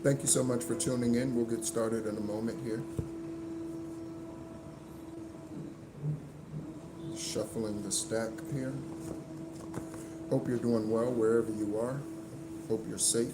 Thank you so much for tuning in. We'll get started in a moment here. Shuffling the stack here. Hope you're doing well wherever you are. Hope you're safe.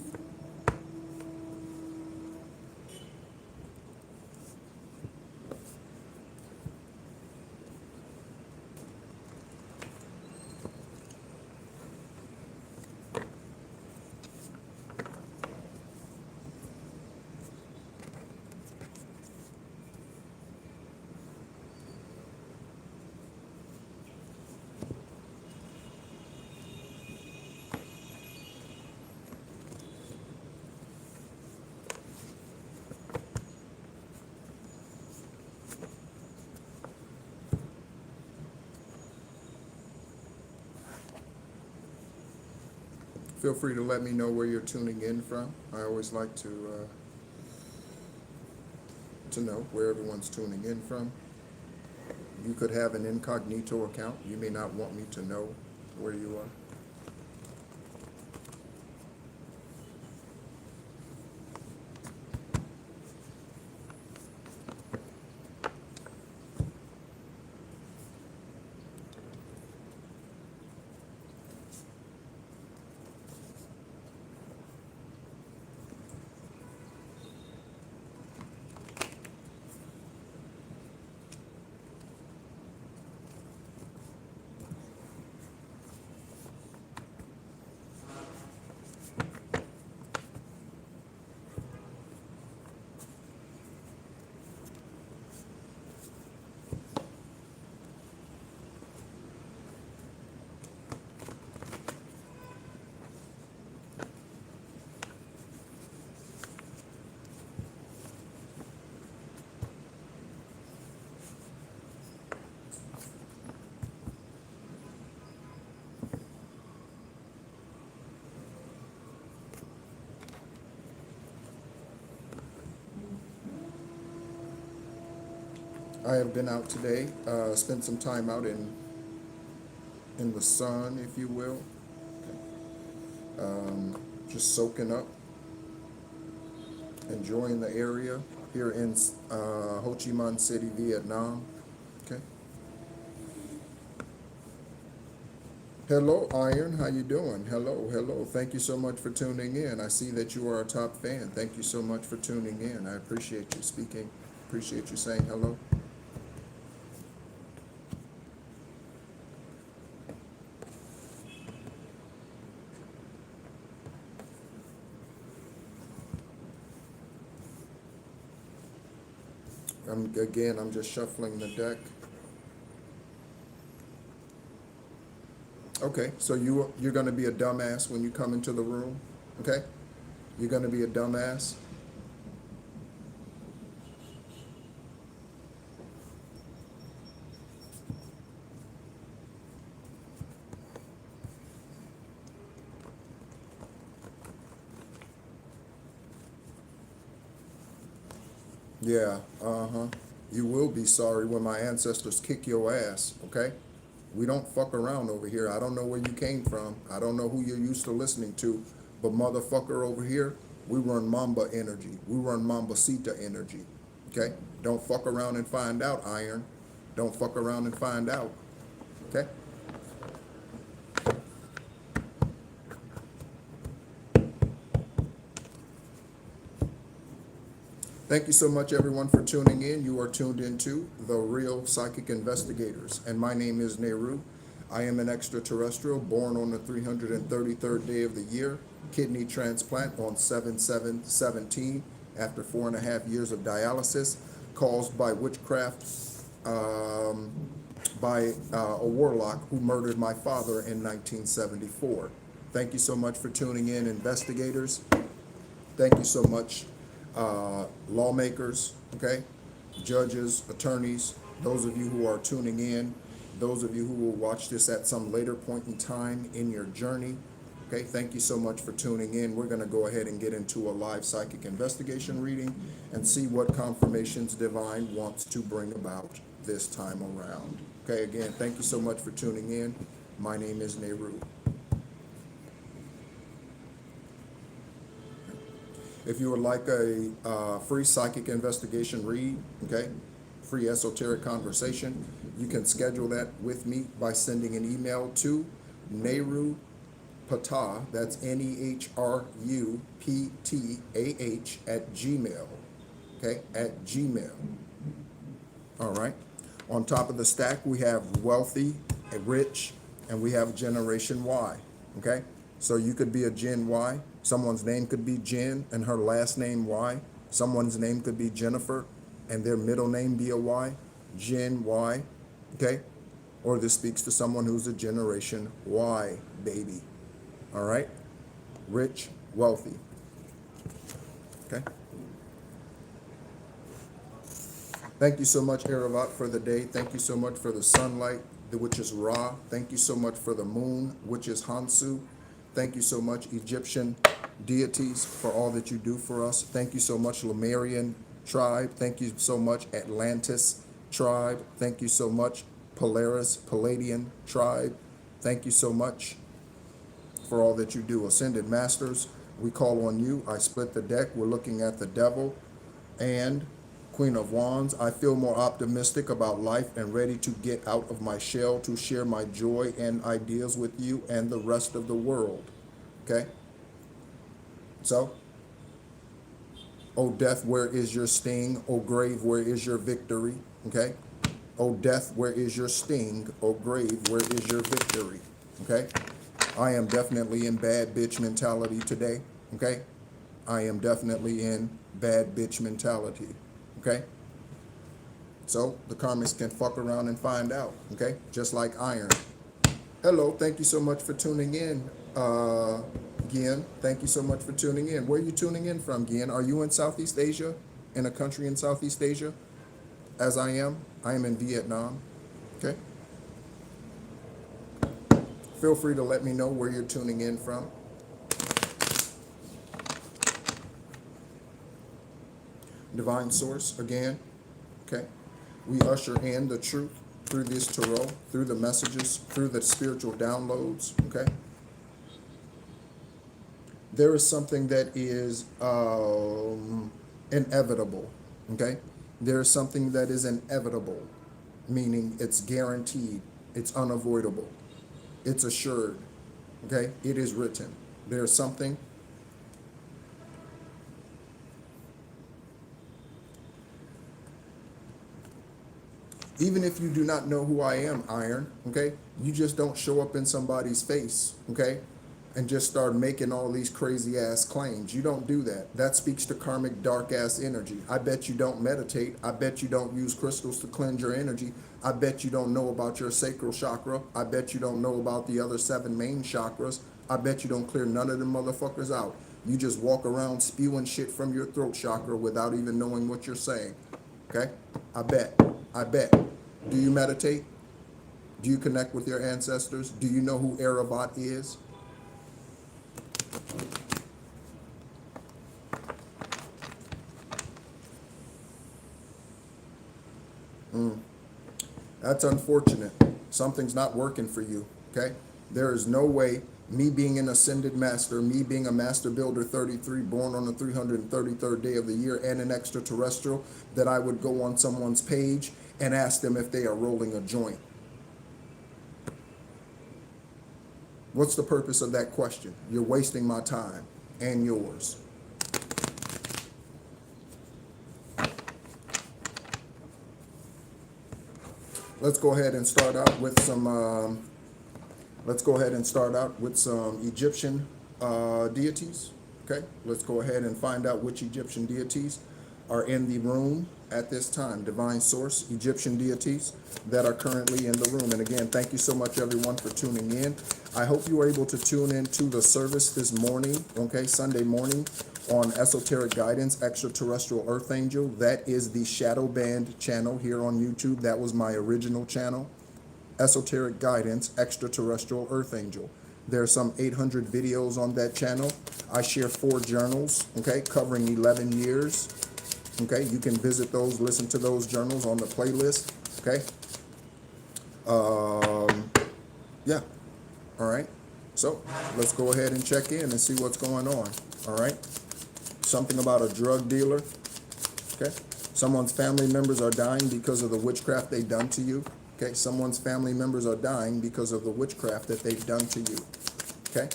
Feel free to let me know where you're tuning in from. I always like to know where everyone's tuning in from. You could have an incognito account. You may not want me to know where you are. I have been out today, spent some time out in the sun, if you will, just soaking up, enjoying the area here in Ho Chi Minh City, Vietnam. Okay. Hello, Iron. How you doing? Hello, hello. Thank you so much for tuning in. I see that you are a top fan. Thank you so much for tuning in. I appreciate you speaking. Appreciate you saying hello. I'm just shuffling the deck. Okay, so you're going to be a dumbass when you come into the room, okay? You're going to be a dumbass. Yeah, You will be sorry when my ancestors kick your ass, okay? We don't fuck around over here. I don't know where you came from. I don't know who you're used to listening to, but motherfucker over here, we run Mamba energy. We run Mambasita energy, okay? Don't fuck around and find out, Iron. Don't fuck around and find out, okay? Thank you so much, everyone, for tuning in. You are tuned into The Real Psychic Investigators, and my name is NEHRU. I am an extraterrestrial born on the 333rd day of the year, kidney transplant on 7/7/17 after 4.5 years of dialysis caused by witchcraft by a warlock who murdered my father in 1974. Thank you so much for tuning in, investigators. Thank you so much, lawmakers, okay, judges, attorneys, those of you who are tuning in, those of you who will watch this at some later point in time in your journey, okay, thank you so much for tuning in. We're going to go ahead and get into a live psychic investigation reading and see what confirmations Divine wants to bring about this time around. Okay, again, thank you so much for tuning in. My name is NEHRU. If you would like a free psychic investigation read, okay, free esoteric conversation, you can schedule that with me by sending an email to NEHRU Patah, that's NEHRUPTAH at Gmail, okay, at Gmail. All right. On top of the stack, we have wealthy, rich, and we have Generation Y, okay? So you could be a Gen Y. Someone's name could be Jen and her last name Y. Someone's name could be Jennifer and their middle name be a Y, Gen Y, okay? Or this speaks to someone who's a Generation Y baby, all right? Rich, wealthy, okay? Thank you so much, Aravat, for the day. Thank you so much for the sunlight, which is Ra. Thank you so much for the moon, which is Hansu. Thank you so much, Egyptian deities, for all that you do for us. Thank you so much, Lemurian tribe. Thank you so much, Atlantis tribe. Thank you so much, Polaris, Palladian tribe. Thank you so much for all that you do. Ascended Masters, we call on you. I split the deck. We're looking at the Devil and Queen of Wands. I feel more optimistic about life and ready to get out of my shell to share my joy and ideas with you and the rest of the world. Okay? So, O death, where is your sting? O grave, where is your victory? Okay? O death, where is your sting? O grave, where is your victory? Okay? I am definitely in bad bitch mentality today. Okay? I am definitely in bad bitch mentality. Okay? So the karmics can fuck around and find out. Okay? Just like iron. Hello, thank you so much for tuning in, Gian. Thank you so much for tuning in. Where are you tuning in from, Gian? Are you in Southeast Asia? In a country in Southeast Asia? As I am in Vietnam. Okay? Feel free to let me know where you're tuning in from. Divine source, again, okay? We usher in the truth through this tarot, through the messages, through the spiritual downloads, okay? There is something that is inevitable, okay? There is something that is inevitable, meaning it's guaranteed, it's unavoidable, it's assured, okay? It is written. There's something even if you do not know who I am, Iron, okay? You just don't show up in somebody's face, okay? And just start making all these crazy ass claims. You don't do that. That speaks to karmic dark ass energy. I bet you don't meditate. I bet you don't use crystals to cleanse your energy. I bet you don't know about your sacral chakra. I bet you don't know about the other 7 main chakras. I bet you don't clear none of them motherfuckers out. You just walk around spewing shit from your throat chakra without even knowing what you're saying, okay? I bet. Do you meditate? Do you connect with your ancestors? Do you know who Aravat is? That's unfortunate. Something's not working for you, okay? There is no way, me being an ascended master, me being a master builder 33, born on the 333rd day of the year and an extraterrestrial, that I would go on someone's page and ask them if they are rolling a joint. What's the purpose of that question? You're wasting my time and yours. Let's go ahead and start out with some Egyptian deities. Okay, let's go ahead and find out which Egyptian deities are in the room at this time. Divine source, Egyptian deities that are currently in the room. And again, thank you so much everyone for tuning in. I hope you were able to tune in to the service this morning, okay, Sunday morning, on Esoteric Guidance, Extraterrestrial Earth Angel. That is the Shadow Band channel here on YouTube. That was my original channel, Esoteric Guidance, Extraterrestrial Earth Angel. There are some 800 videos on that channel. I share 4 journals, okay, covering 11 years. Okay, you can visit those, listen to those journals on the playlist, okay? Yeah, all right. So let's go ahead and check in and see what's going on, all right? something about a drug dealer. Okay. Someone's family members are dying because of the witchcraft they've done to you. Okay. Someone's family members are dying because of the witchcraft that they've done to you. Okay.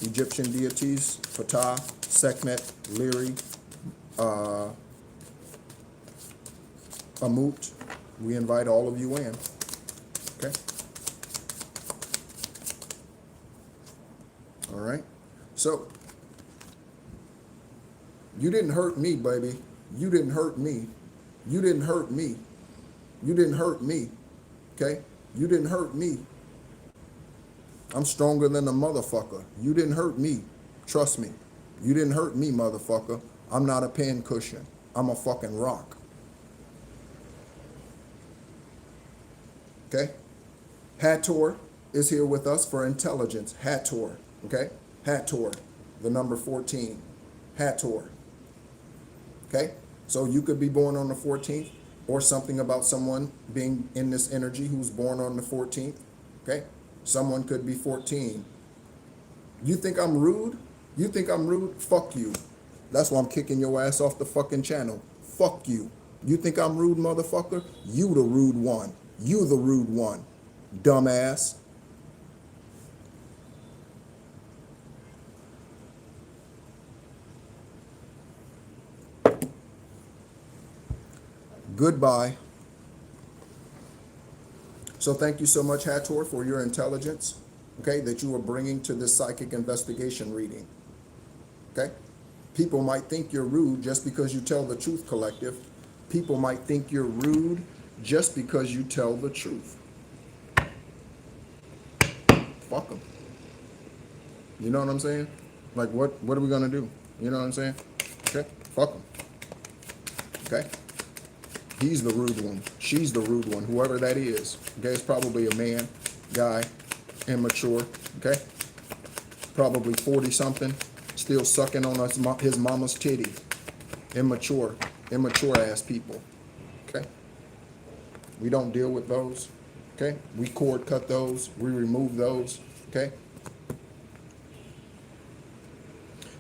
Egyptian deities, Ptah, Sekhmet, Liri, Amut. We invite all of you in. Okay. All right. So, you didn't hurt me, baby. You didn't hurt me. You didn't hurt me. You didn't hurt me. Okay? You didn't hurt me. I'm stronger than a motherfucker. You didn't hurt me. Trust me. You didn't hurt me, motherfucker. I'm not a pin cushion. I'm a fucking rock. Okay? Hathor is here with us for intelligence. Hathor. Okay? Hathor. The number 14. Hathor. Okay? So you could be born on the 14th, or something about someone being in this energy who's born on the 14th. Okay? Someone could be 14. You think I'm rude? You think I'm rude? Fuck you. That's why I'm kicking your ass off the fucking channel. Fuck you. You think I'm rude, motherfucker? You the rude one. You the rude one. Dumbass. Goodbye. So thank you so much, Hathor, for your intelligence, okay, that you are bringing to this psychic investigation reading. Okay? People might think you're rude just because you tell the truth, collective. People might think you're rude just because you tell the truth. Fuck them. You know what I'm saying? Like, what are we going to do? You know what I'm saying? Okay? Fuck them. Okay? He's the rude one. She's the rude one. Whoever that is. Okay? It's probably a man, guy, immature. Okay? Probably 40-something. Still sucking on his mama's titty. Immature ass people. Okay? We don't deal with those. Okay? We cord cut those. We remove those. Okay?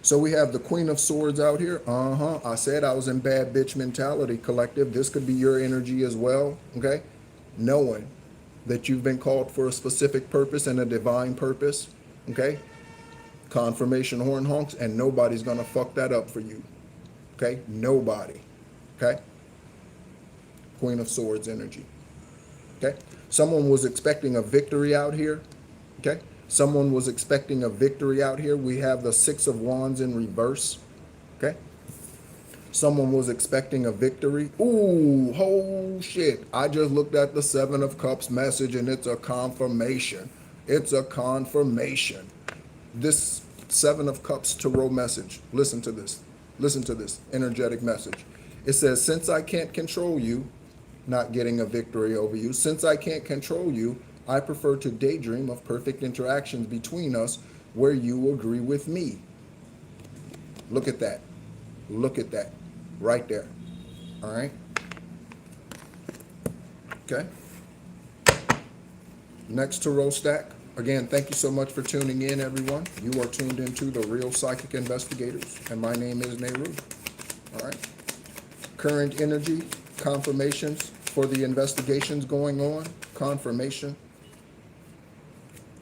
So we have the Queen of Swords out here. I said I was in bad bitch mentality, collective. This could be your energy as well. Okay? Knowing that you've been called for a specific purpose and a divine purpose. Okay? Confirmation horn honks, and nobody's gonna fuck that up for you. Okay? Nobody. Okay? Queen of Swords energy. Okay? Someone was expecting a victory out here. Okay? Someone was expecting a victory out here. We have the Six of Wands in reverse. Okay? Someone was expecting a victory. Ooh, oh shit. I just looked at the Seven of Cups message and it's a confirmation. It's a confirmation. This Seven of Cups tarot message. Listen to this. Listen to this energetic message. It says, since I can't control you, not getting a victory over you, since I can't control you, I prefer to daydream of perfect interactions between us where you agree with me. Look at that. Look at that. Right there. All right? Okay. Next tarot stack. Again, thank you so much for tuning in, everyone. You are tuned into The Real Psychic Investigators, and my name is NEHRU. All right? Current energy, confirmations for the investigations going on, confirmation.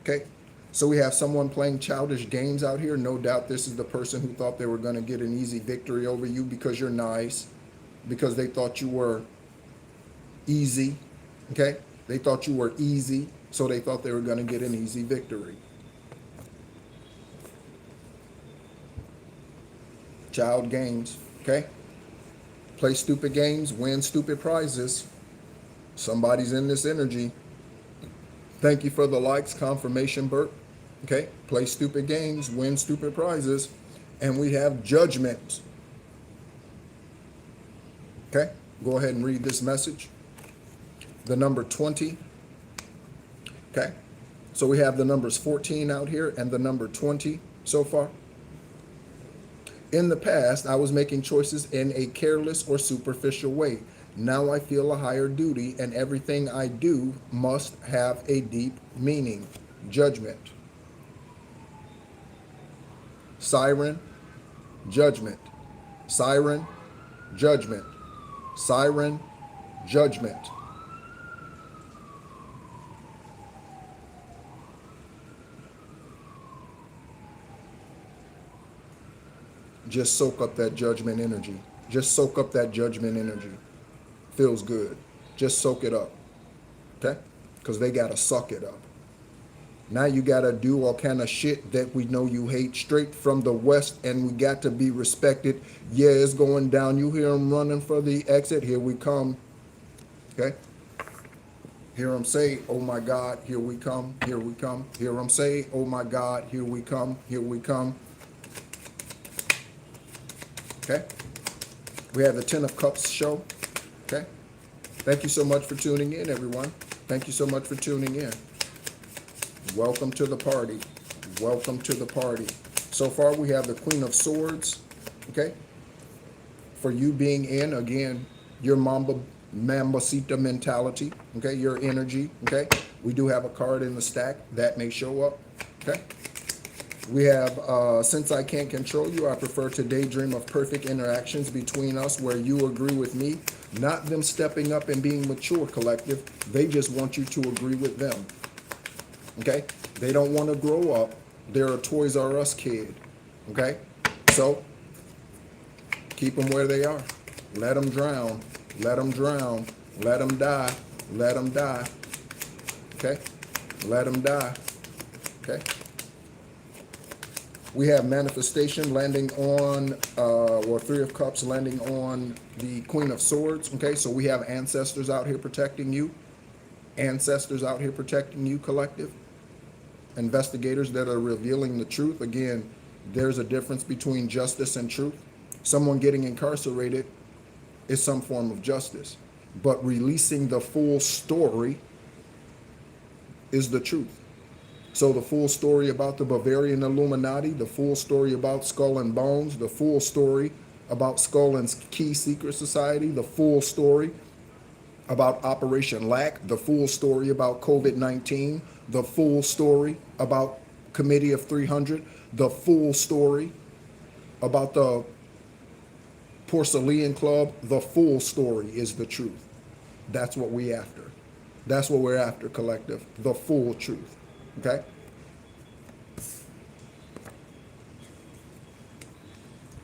Okay, so we have someone playing childish games out here. No doubt this is the person who thought they were going to get an easy victory over you because you're nice, because they thought you were easy. Okay, they thought you were easy, so they thought they were going to get an easy victory. Child games. Okay, play stupid games, win stupid prizes. Somebody's in this energy. Thank you for the likes, confirmation, Bert. Okay, play stupid games, win stupid prizes. And we have judgment. Okay, go ahead and read this message. The number 20. Okay, so we have the numbers 14 out here and the number 20 so far. In the past, I was making choices in a careless or superficial way. Now I feel a higher duty, and everything I do must have a deep meaning. Judgment. Siren, judgment. Siren, judgment. Siren, judgment. Just soak up that judgment energy. Just soak up that judgment energy. Feels good. Just soak it up. Okay? Because they got to suck it up. Now you got to do all kind of shit that we know you hate straight from the west, and we got to be respected. Yeah, it's going down. You hear them running for the exit. Here we come. Okay? Hear them say, oh my God, here we come, here we come. Hear them say, oh my God, here we come, here we come. Okay? We have the 10 of Cups show. Okay? Thank you so much for tuning in, everyone. Thank you so much for tuning in. Welcome to the party. Welcome to the party. So far, we have the Queen of Swords. Okay? For you being in, again, your Mambacita mentality. Okay? Your energy. Okay? We do have a card in the stack that may show up. Okay? We have, since I can't control you, I prefer to daydream of perfect interactions between us where you agree with me, not them stepping up and being mature, collective. They just want you to agree with them. Okay? They don't want to grow up. They're a Toys R Us kid. Okay? So, keep them where they are. Let them drown. Let them drown. Let them die. Let them die. Okay? Let them die. Okay? We have manifestation landing on, or 3 of Cups landing on the Queen of Swords. Okay, so we have ancestors out here protecting you. Ancestors out here protecting you, collective. Investigators that are revealing the truth. Again, there's a difference between justice and truth. Someone getting incarcerated is some form of justice. But releasing the full story is the truth. So the full story about the Bavarian Illuminati, the full story about Skull and Bones, the full story about Skull and Key Secret Society, the full story about Operation Lack, the full story about COVID-19, the full story about Committee of 300, the full story about the Porcelain Club, the full story is the truth. That's what we after. That's what we're after, collective, the full truth. Okay?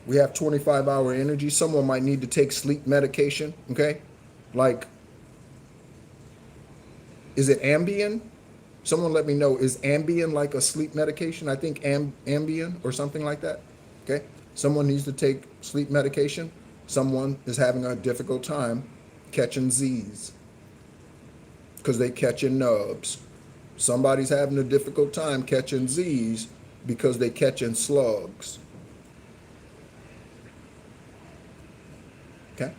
We have 25-hour energy. Someone might need to take sleep medication. Okay? Like, is it Ambien? Someone let me know. Is Ambien like a sleep medication? I think Ambien or something like that. Okay? Someone needs to take sleep medication. Someone is having a difficult time catching Z's because they catching nubs. Somebody's having a difficult time catching Z's because they catching slugs. Okay?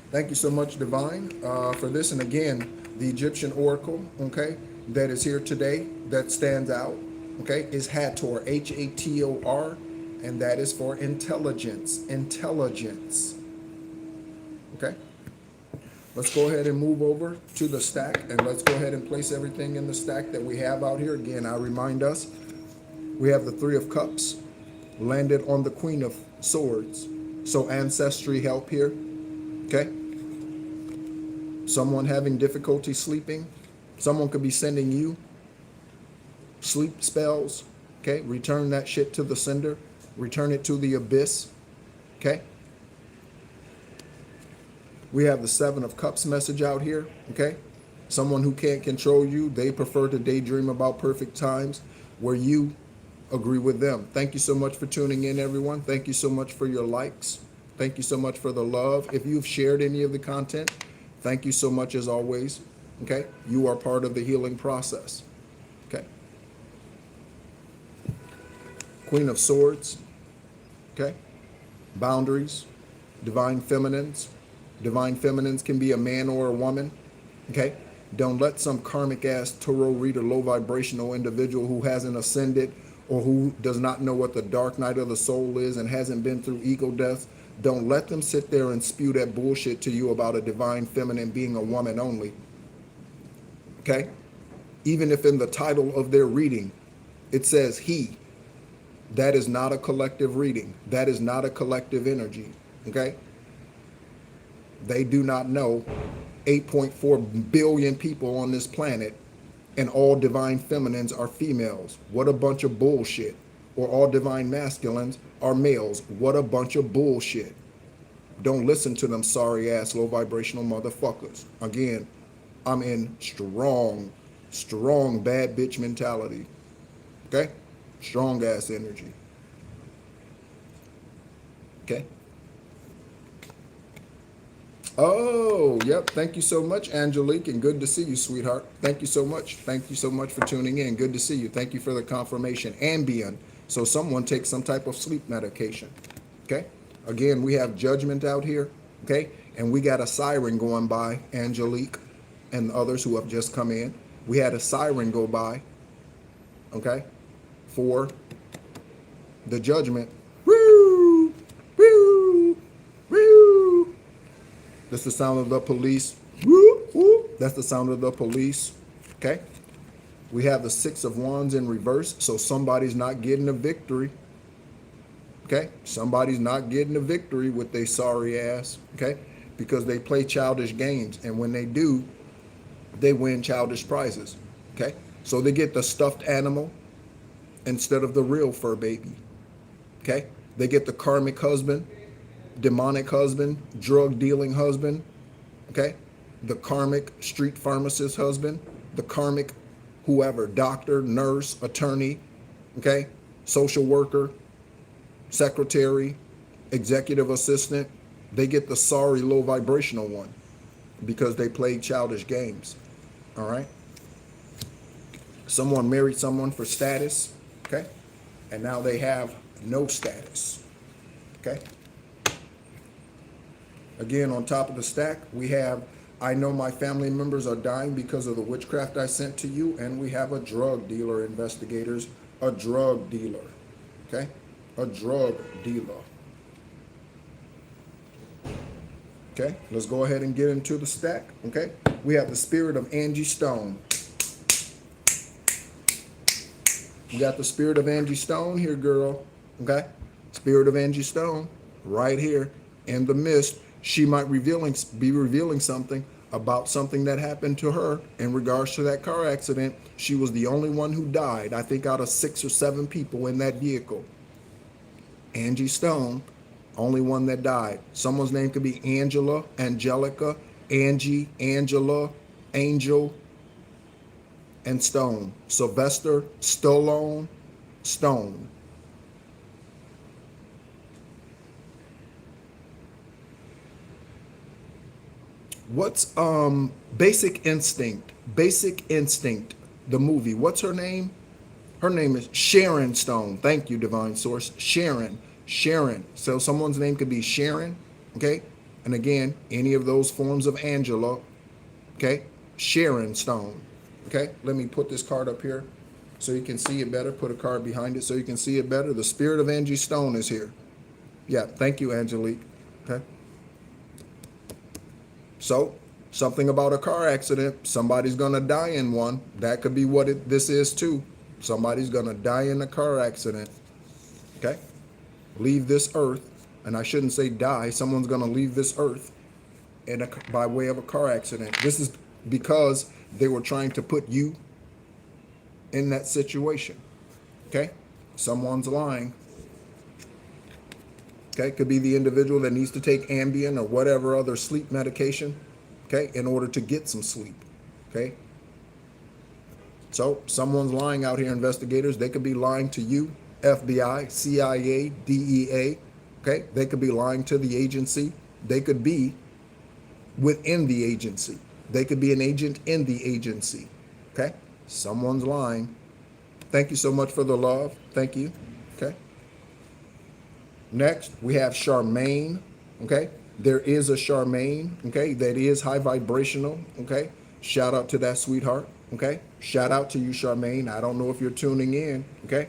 Thank you so much, Divine, for this. And again, the Egyptian oracle, okay, that is here today that stands out, okay, is Hator, Hator, and that is for intelligence. Intelligence. Okay? Let's go ahead and move over to the stack, and let's go ahead and place everything in the stack that we have out here. Again, I remind us, we have the 3 of Cups landed on the Queen of Swords. So ancestry help here, okay? Someone having difficulty sleeping. Someone could be sending you sleep spells, okay? Return that shit to the sender. Return it to the abyss, okay? We have the 7 of Cups message out here, okay? Someone who can't control you, they prefer to daydream about perfect times where you agree with them. Thank you so much for tuning in, everyone. Thank you so much for your likes. Thank you so much for the love. If you've shared any of the content, thank you so much as always, okay? You are part of the healing process, okay? Queen of Swords, okay? Boundaries, divine feminines. Divine feminines can be a man or a woman, okay? Don't let some karmic ass tarot reader, low vibrational individual who hasn't ascended or who does not know what the dark night of the soul is and hasn't been through ego death, don't let them sit there and spew that bullshit to you about a divine feminine being a woman only, okay? Even if in the title of their reading, it says he, That is not a collective reading. That is not a collective energy, okay? They do not know 8.4 billion people on this planet and all divine feminines are females. What a bunch of bullshit. Or all divine masculines are males. What a bunch of bullshit. Don't listen to them sorry ass low vibrational motherfuckers. Again, I'm in strong bad bitch mentality. Okay? Strong ass energy. Okay? Oh, yep. Thank you so much, Angelique, and good to see you, sweetheart. Thank you so much. Thank you so much for tuning in. Good to see you. Thank you for the confirmation. Ambien. So someone takes some type of sleep medication. Okay? Again, we have judgment out here. Okay? And we got a siren going by, Angelique and others who have just come in. We had a siren go by. Okay? For the judgment. Woo! Woo! Woo! That's the sound of the police. Woo! Woo! That's the sound of the police. Okay? We have the Six of Wands in reverse, so somebody's not getting a victory. Okay? Somebody's not getting a victory with their sorry ass. Okay? Because they play childish games, and when they do, they win childish prizes. Okay? So they get the stuffed animal instead of the real fur baby. Okay? They get the karmic husband, demonic husband, drug dealing husband. Okay? The karmic street pharmacist husband, the karmic whoever, doctor, nurse, attorney, okay, social worker, secretary, executive assistant. They get the sorry low vibrational one because they played childish games. All right? Someone married someone for status, okay? And now they have no status, okay? Again, on top of the stack, we have, I know my family members are dying because of the witchcraft I sent to you, and we have a drug dealer, investigators, a drug dealer, okay? A drug dealer. Okay, let's go ahead and get into the stack, okay? We have the spirit of Angie Stone. You got the spirit of Angie Stone here, girl, okay? Spirit of Angie Stone, right here in the mist. She might be revealing something about something that happened to her in regards to that car accident. She was the only one who died, I think, out of 6 or 7 people in that vehicle. Angie Stone, only one that died. Someone's name could be Angela, Angelica, Angie, Angela, Angel, and Stone. Sylvester, Stallone, Stone. What's Basic Instinct? Basic Instinct, the movie. What's her name? Her name is Sharon Stone. Thank you, Divine Source. Sharon. So someone's name could be Sharon, okay? And again, any of those forms of Angela, okay? Sharon Stone, okay? Let me put this card up here so you can see it better. Put a card behind it so you can see it better. The spirit of Angie Stone is here. Yeah, thank you, Angelique, okay? So, something about a car accident. Somebody's going to die in one. That could be what this is too. Somebody's going to die in a car accident. Okay? Leave this earth. And I shouldn't say die. Someone's going to leave this earth by way of a car accident. This is because they were trying to put you in that situation. Okay? Someone's lying. Okay, could be the individual that needs to take Ambien or whatever other sleep medication, okay, in order to get some sleep, okay? So someone's lying out here, investigators. They could be lying to you, FBI, CIA, DEA, okay? They could be lying to the agency. They could be within the agency. They could be an agent in the agency, okay? Someone's lying. Thank you so much for the love. Thank you, okay? Next, we have Charmaine, okay? There is a Charmaine, okay, that is high vibrational, okay? Shout out to that sweetheart, okay? Shout out to you, Charmaine. I don't know if you're tuning in, okay?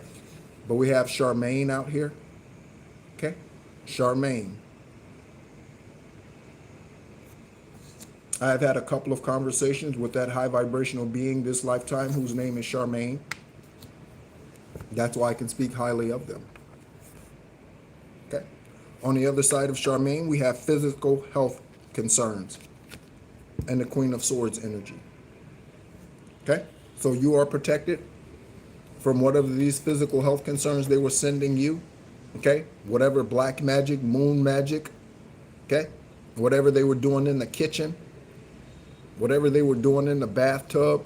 But we have Charmaine out here, okay? Charmaine. I've had a couple of conversations with that high vibrational being this lifetime whose name is Charmaine. That's why I can speak highly of them. On the other side of Charmaine, we have physical health concerns and the Queen of Swords energy. Okay? So you are protected from whatever these physical health concerns they were sending you. Okay? Whatever black magic, moon magic, okay? Whatever they were doing in the kitchen, whatever they were doing in the bathtub,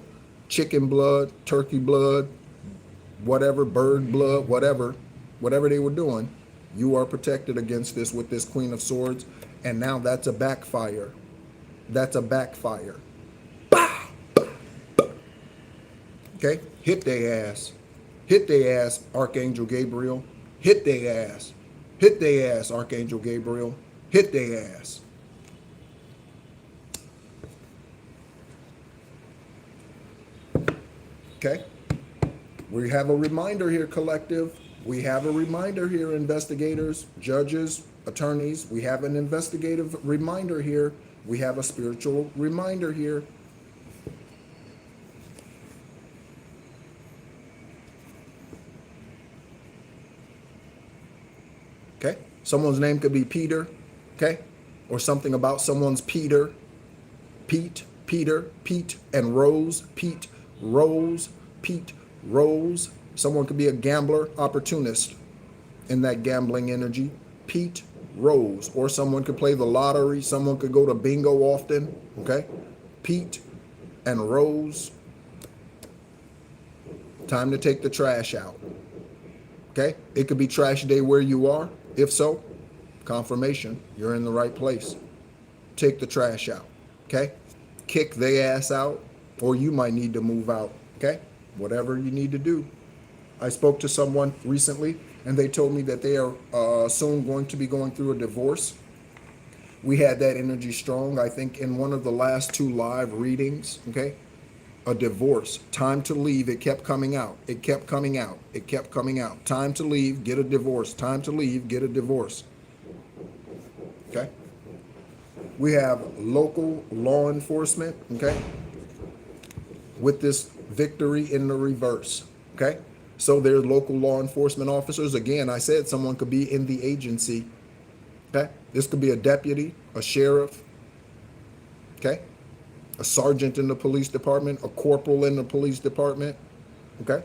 chicken blood, turkey blood, whatever, bird blood, whatever they were doing, you are protected against this with this Queen of Swords. And now that's a backfire. That's a backfire. Okay? Hit they ass. Hit they ass, Archangel Gabriel. Hit they ass. Hit they ass, Archangel Gabriel. Hit they ass. Okay? We have a reminder here, collective. We have a reminder here, investigators, judges, attorneys. We have an investigative reminder here. We have a spiritual reminder here. Okay? Someone's name could be Peter, okay? Or something about someone's Peter, Pete, Peter, Pete, and Rose, Pete, Rose, Pete, Rose. Someone could be a gambler, opportunist in that gambling energy. Pete, Rose. Or someone could play the lottery. Someone could go to bingo often, okay? Pete and Rose. Time to take the trash out, okay? It could be trash day where you are. If so, confirmation, you're in the right place. Take the trash out, okay? Kick their ass out, or you might need to move out, okay? Whatever you need to do. I spoke to someone recently, and they told me that they are soon going to be going through a divorce. We had that energy strong, I think, in one of the last 2 live readings, okay? A divorce. Time to leave. It kept coming out. It kept coming out. It kept coming out. Time to leave, get a divorce. Time to leave, get a divorce. Okay? We have local law enforcement, okay? With this victory in the reverse, okay? So there's local law enforcement officers. Again, I said someone could be in the agency, okay? This could be a deputy, a sheriff, okay? A sergeant in the police department, a corporal in the police department, okay?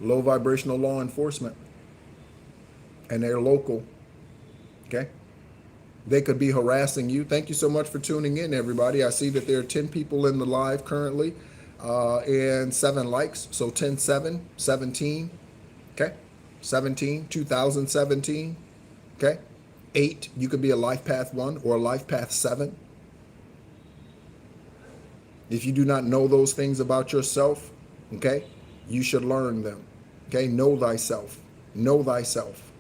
Low vibrational law enforcement. And they're local, okay? They could be harassing you. Thank you so much for tuning in, everybody. I see that there are 10 people in the live currently and 7 likes. So 10, 7, 17, okay? 17, 2017, okay? 8, you could be a life path 1 or a life path 7. If you do not know those things about yourself, okay, you should learn them, okay? Know thyself. Know thyself.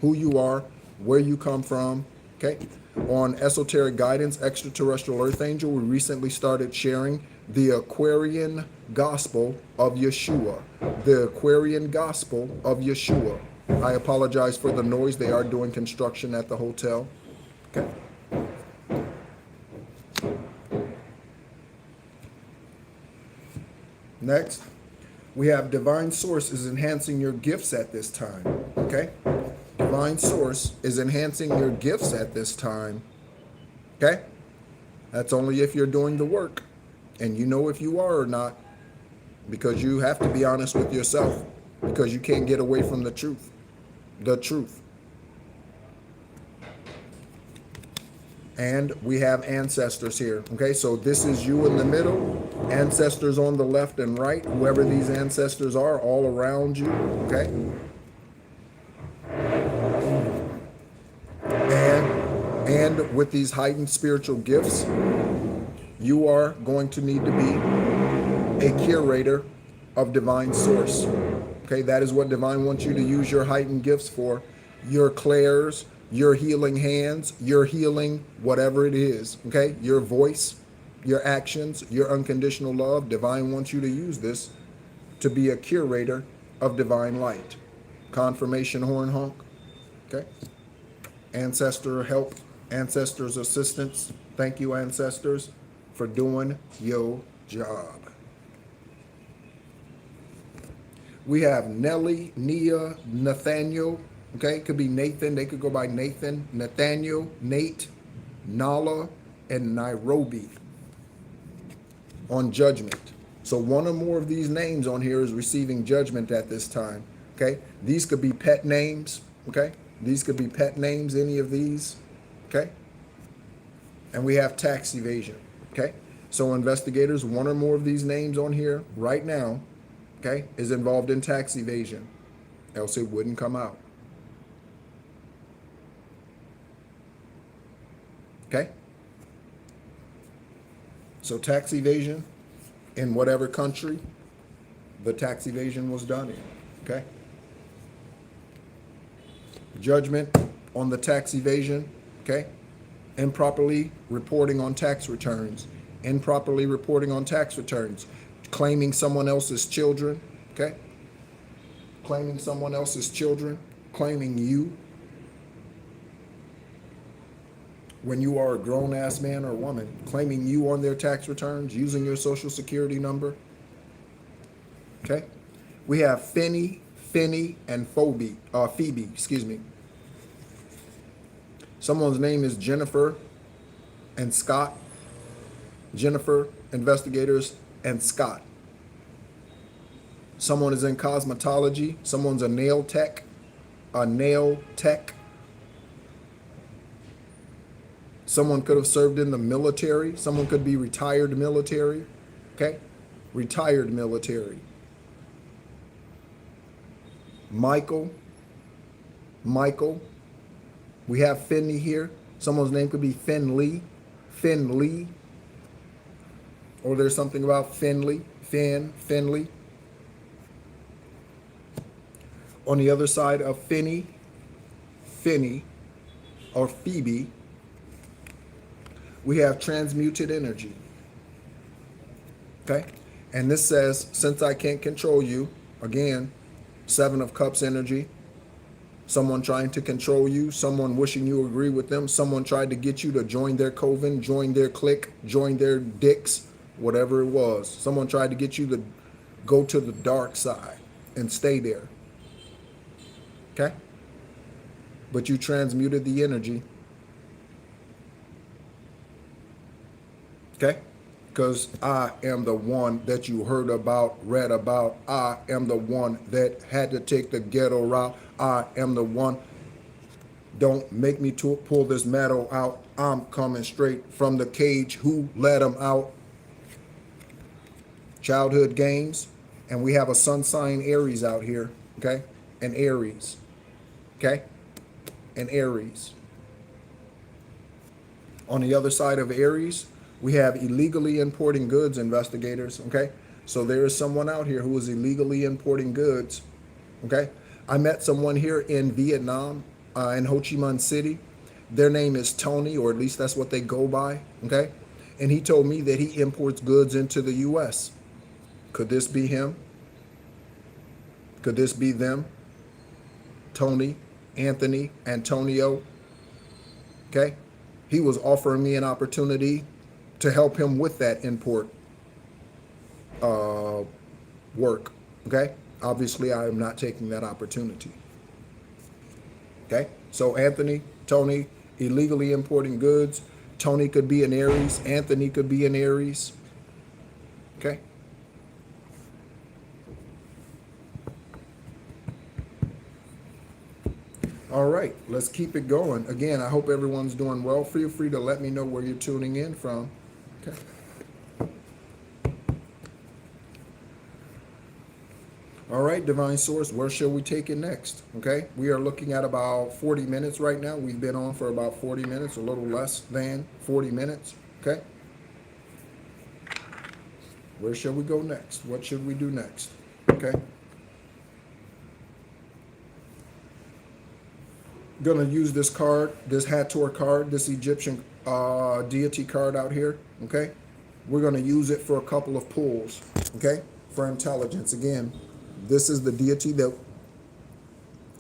Who you are, where you come from, okay? On Esoteric Guidance, Extraterrestrial Earth Angel, we recently started sharing the Aquarian Gospel of Yeshua. The Aquarian Gospel of Yeshua. I apologize for the noise. They are doing construction at the hotel. Okay. Next, we have Divine Source is enhancing your gifts at this time. Okay. Divine Source is enhancing your gifts at this time. Okay. That's only if you're doing the work. And you know if you are or not. Because you have to be honest with yourself. Because you can't get away from the truth. The truth. And we have ancestors here. Okay, so this is you in the middle, ancestors on the left and right, whoever these ancestors are, all around you. Okay. And with these heightened spiritual gifts, you are going to need to be a curator of Divine Source. Okay, that is what Divine wants you to use your heightened gifts for. Your clairs, your healing hands, your healing, whatever it is. Okay, your voice, your actions, your unconditional love. Divine wants you to use this to be a curator of divine light. Confirmation horn honk. Okay. Ancestor help, ancestors assistance. Thank you, ancestors, for doing your job. We have Nellie, Nia, Nathaniel. Okay, could be Nathan. They could go by Nathan, Nathaniel, Nate, Nala, and Nairobi on judgment. So one or more of these names on here is receiving judgment at this time. Okay, these could be pet names. Okay, these could be pet names, any of these. Okay, and we have tax evasion. Okay, so investigators, one or more of these names on here right now, okay, is involved in tax evasion, else it wouldn't come out. Okay, so tax evasion in whatever country the tax evasion was done in. Okay, judgment on the tax evasion. Okay, improperly reporting on tax returns, improperly reporting on tax returns, claiming someone else's children. Okay, claiming someone else's children, claiming you when you are a grown-ass man or woman, claiming you on their tax returns, using your social security number. Okay, we have Finney, and Phoebe, excuse me. Someone's name is Jennifer and Scott. Jennifer, investigators, and Scott. Someone is in cosmetology. Someone's a nail tech. Someone could have served in the military. Someone could be retired military. Okay? Retired military. Michael. We have Finley here. Someone's name could be Finley. Or there's something about Finley. Finley. On the other side of Finney, or Phoebe, we have transmuted energy. Okay? And this says, since I can't control you, again, 7 of Cups energy, someone trying to control you, someone wishing you agree with them, someone tried to get you to join their coven, join their clique, join their dicks, whatever it was. Someone tried to get you to go to the dark side and stay there. Okay? But you transmuted the energy. Okay? Because I am the one that you heard about, read about. I am the one that had to take the ghetto route. I am the one. Don't make me pull this metal out. I'm coming straight from the cage. Who let him out? Childhood games. And we have a sun sign Aries out here. Okay? And Aries. Okay? And Aries. On the other side of Aries, we have illegally importing goods investigators, okay? So there is someone out here who is illegally importing goods, okay? I met someone here in Vietnam, in Ho Chi Minh City. Their name is Tony, or at least that's what they go by, okay? And he told me that he imports goods into the U.S. Could this be him? Could this be them? Tony, Anthony, Antonio, okay? He was offering me an opportunity to help him with that import work, okay? Obviously, I am not taking that opportunity, okay? So Anthony, Tony, illegally importing goods. Tony could be an Aries. Anthony could be an Aries, okay? All right, let's keep it going. Again, I hope everyone's doing well. Feel free to let me know where you're tuning in from. Okay. All right, Divine Source, where shall we take it next? Okay, we are looking at about 40 minutes right now. We've been on for about 40 minutes, a little less than 40 minutes. Okay. Where shall we go next? What should we do next? Okay. Gonna use this card, this Hathor card, this Egyptian deity card out here, okay? We're gonna use it for a couple of pulls, okay? For intelligence. Again, this is the deity that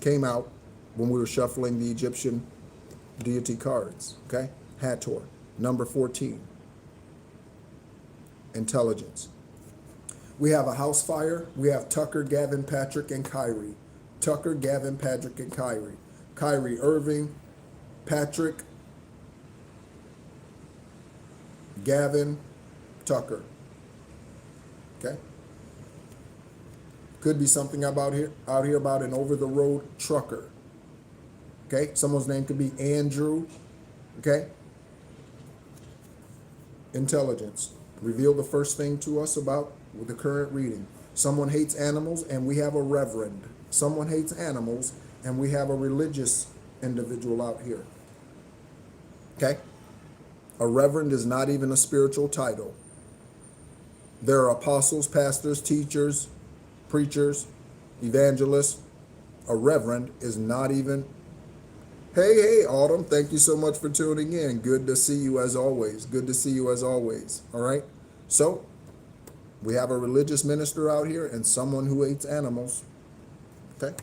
came out when we were shuffling the Egyptian deity cards, okay? Hathor, number 14, intelligence. We have a house fire. We have Tucker, Gavin, Patrick, and Kyrie. Tucker, Gavin, Patrick, and Kyrie. Kyrie Irving, Patrick, Gavin, Tucker. Okay? Could be something out here about an over-the-road trucker. Okay? Someone's name could be Andrew. Okay? Intelligence. Reveal the first thing to us about the current reading. Someone hates animals and we have a reverend. Someone hates animals and we have a religious individual out here. Okay? A reverend is not even a spiritual title. There are apostles, pastors, teachers, preachers, evangelists. A reverend is not even. Hey, Autumn, thank you so much for tuning in. Good to see you as always. Good to see you as always. All right? So, we have a religious minister out here and someone who hates animals. Okay?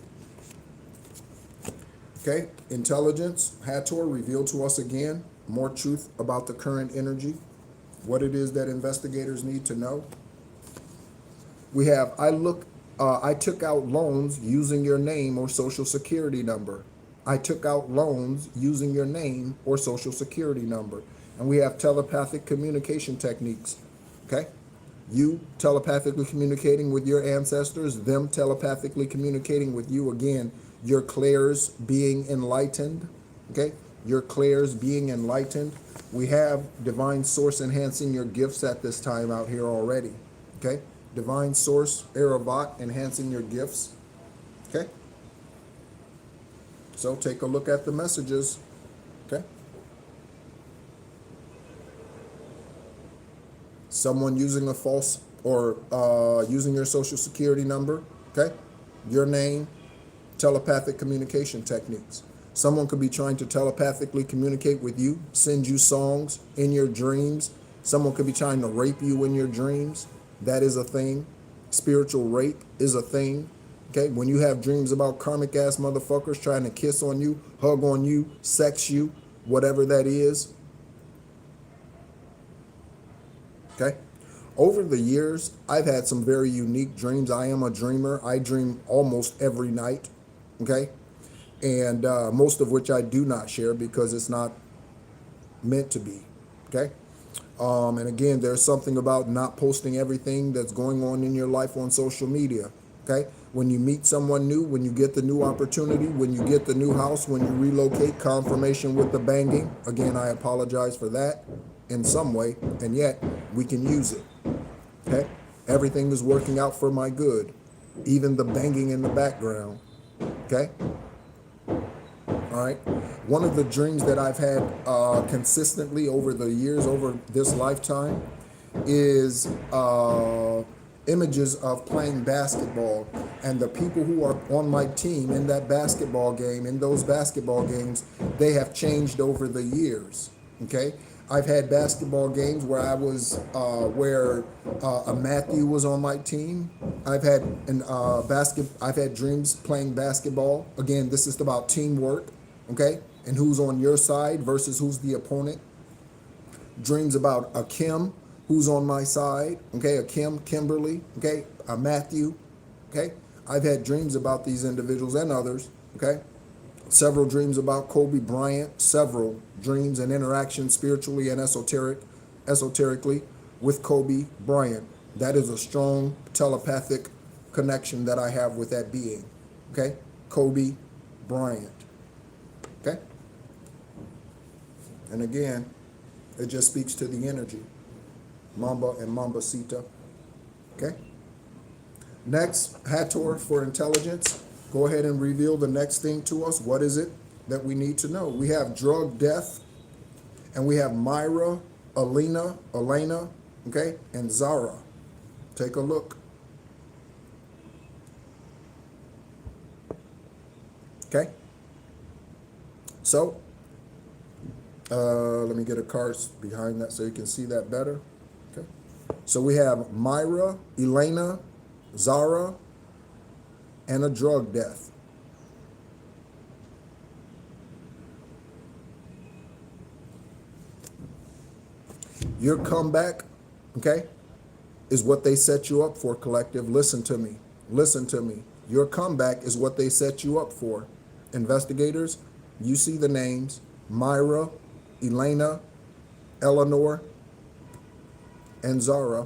Okay, intelligence, Hathor, revealed to us again more truth about the current energy, what it is that investigators need to know. We have, I took out loans using your name or social security number. I took out loans using your name or social security number. And we have telepathic communication techniques. Okay? You telepathically communicating with your ancestors, them telepathically communicating with you. Again, your clairs being enlightened. Okay? Your clairs being enlightened. We have divine source enhancing your gifts at this time out here already. Okay? Divine source, Eravat, enhancing your gifts. Okay? So take a look at the messages. Okay? Someone using a false or using your social security number. Okay? Your name, telepathic communication techniques. Someone could be trying to telepathically communicate with you, send you songs in your dreams. Someone could be trying to rape you in your dreams. That is a thing. Spiritual rape is a thing. Okay, when you have dreams about karmic ass motherfuckers trying to kiss on you, hug on you, sex you, whatever that is. Okay, over the years, I've had some very unique dreams. I am a dreamer. I dream almost every night. Okay, and most of which I do not share because it's not meant to be. Okay. And again, there's something about not posting everything that's going on in your life on social media. Okay. When you meet someone new, when you get the new opportunity, when you get the new house, when you relocate, confirmation with the banging. Again, I apologize for that in some way, and yet we can use it. Okay? Everything is working out for my good, even the banging in the background. Okay? All right? One of the dreams that I've had consistently over the years, over this lifetime, is images of playing basketball and the people who are on my team in that basketball game, in those basketball games, they have changed over the years. Okay, I've had basketball games where I was where a Matthew was on my team. I've had I've had dreams playing basketball. Again, this is about teamwork. Okay, and who's on your side versus who's the opponent. Dreams about a Kim who's on my side, okay, a Kimberly, okay, a Matthew, okay. I've had dreams about these individuals and others, okay. Several dreams about Kobe Bryant, several dreams and interactions spiritually and esoterically with Kobe Bryant. That is a strong telepathic connection that I have with that being, okay, Kobe Bryant, okay. And again, it just speaks to the energy. Mamba and Mambasita. Okay. Next, Hathor for intelligence. Go ahead and reveal the next thing to us. What is it that we need to know? We have drug death, and we have Myra, Elena, okay, and Zara. Take a look. Okay. So, let me get a card behind that so you can see that better. Okay. So we have Myra, Elena, Zara, and a drug death. Your comeback, okay, is what they set you up for, collective. Listen to me. Listen to me. Your comeback is what they set you up for. Investigators, you see the names: Myra, Elena, Eleanor, and Zara.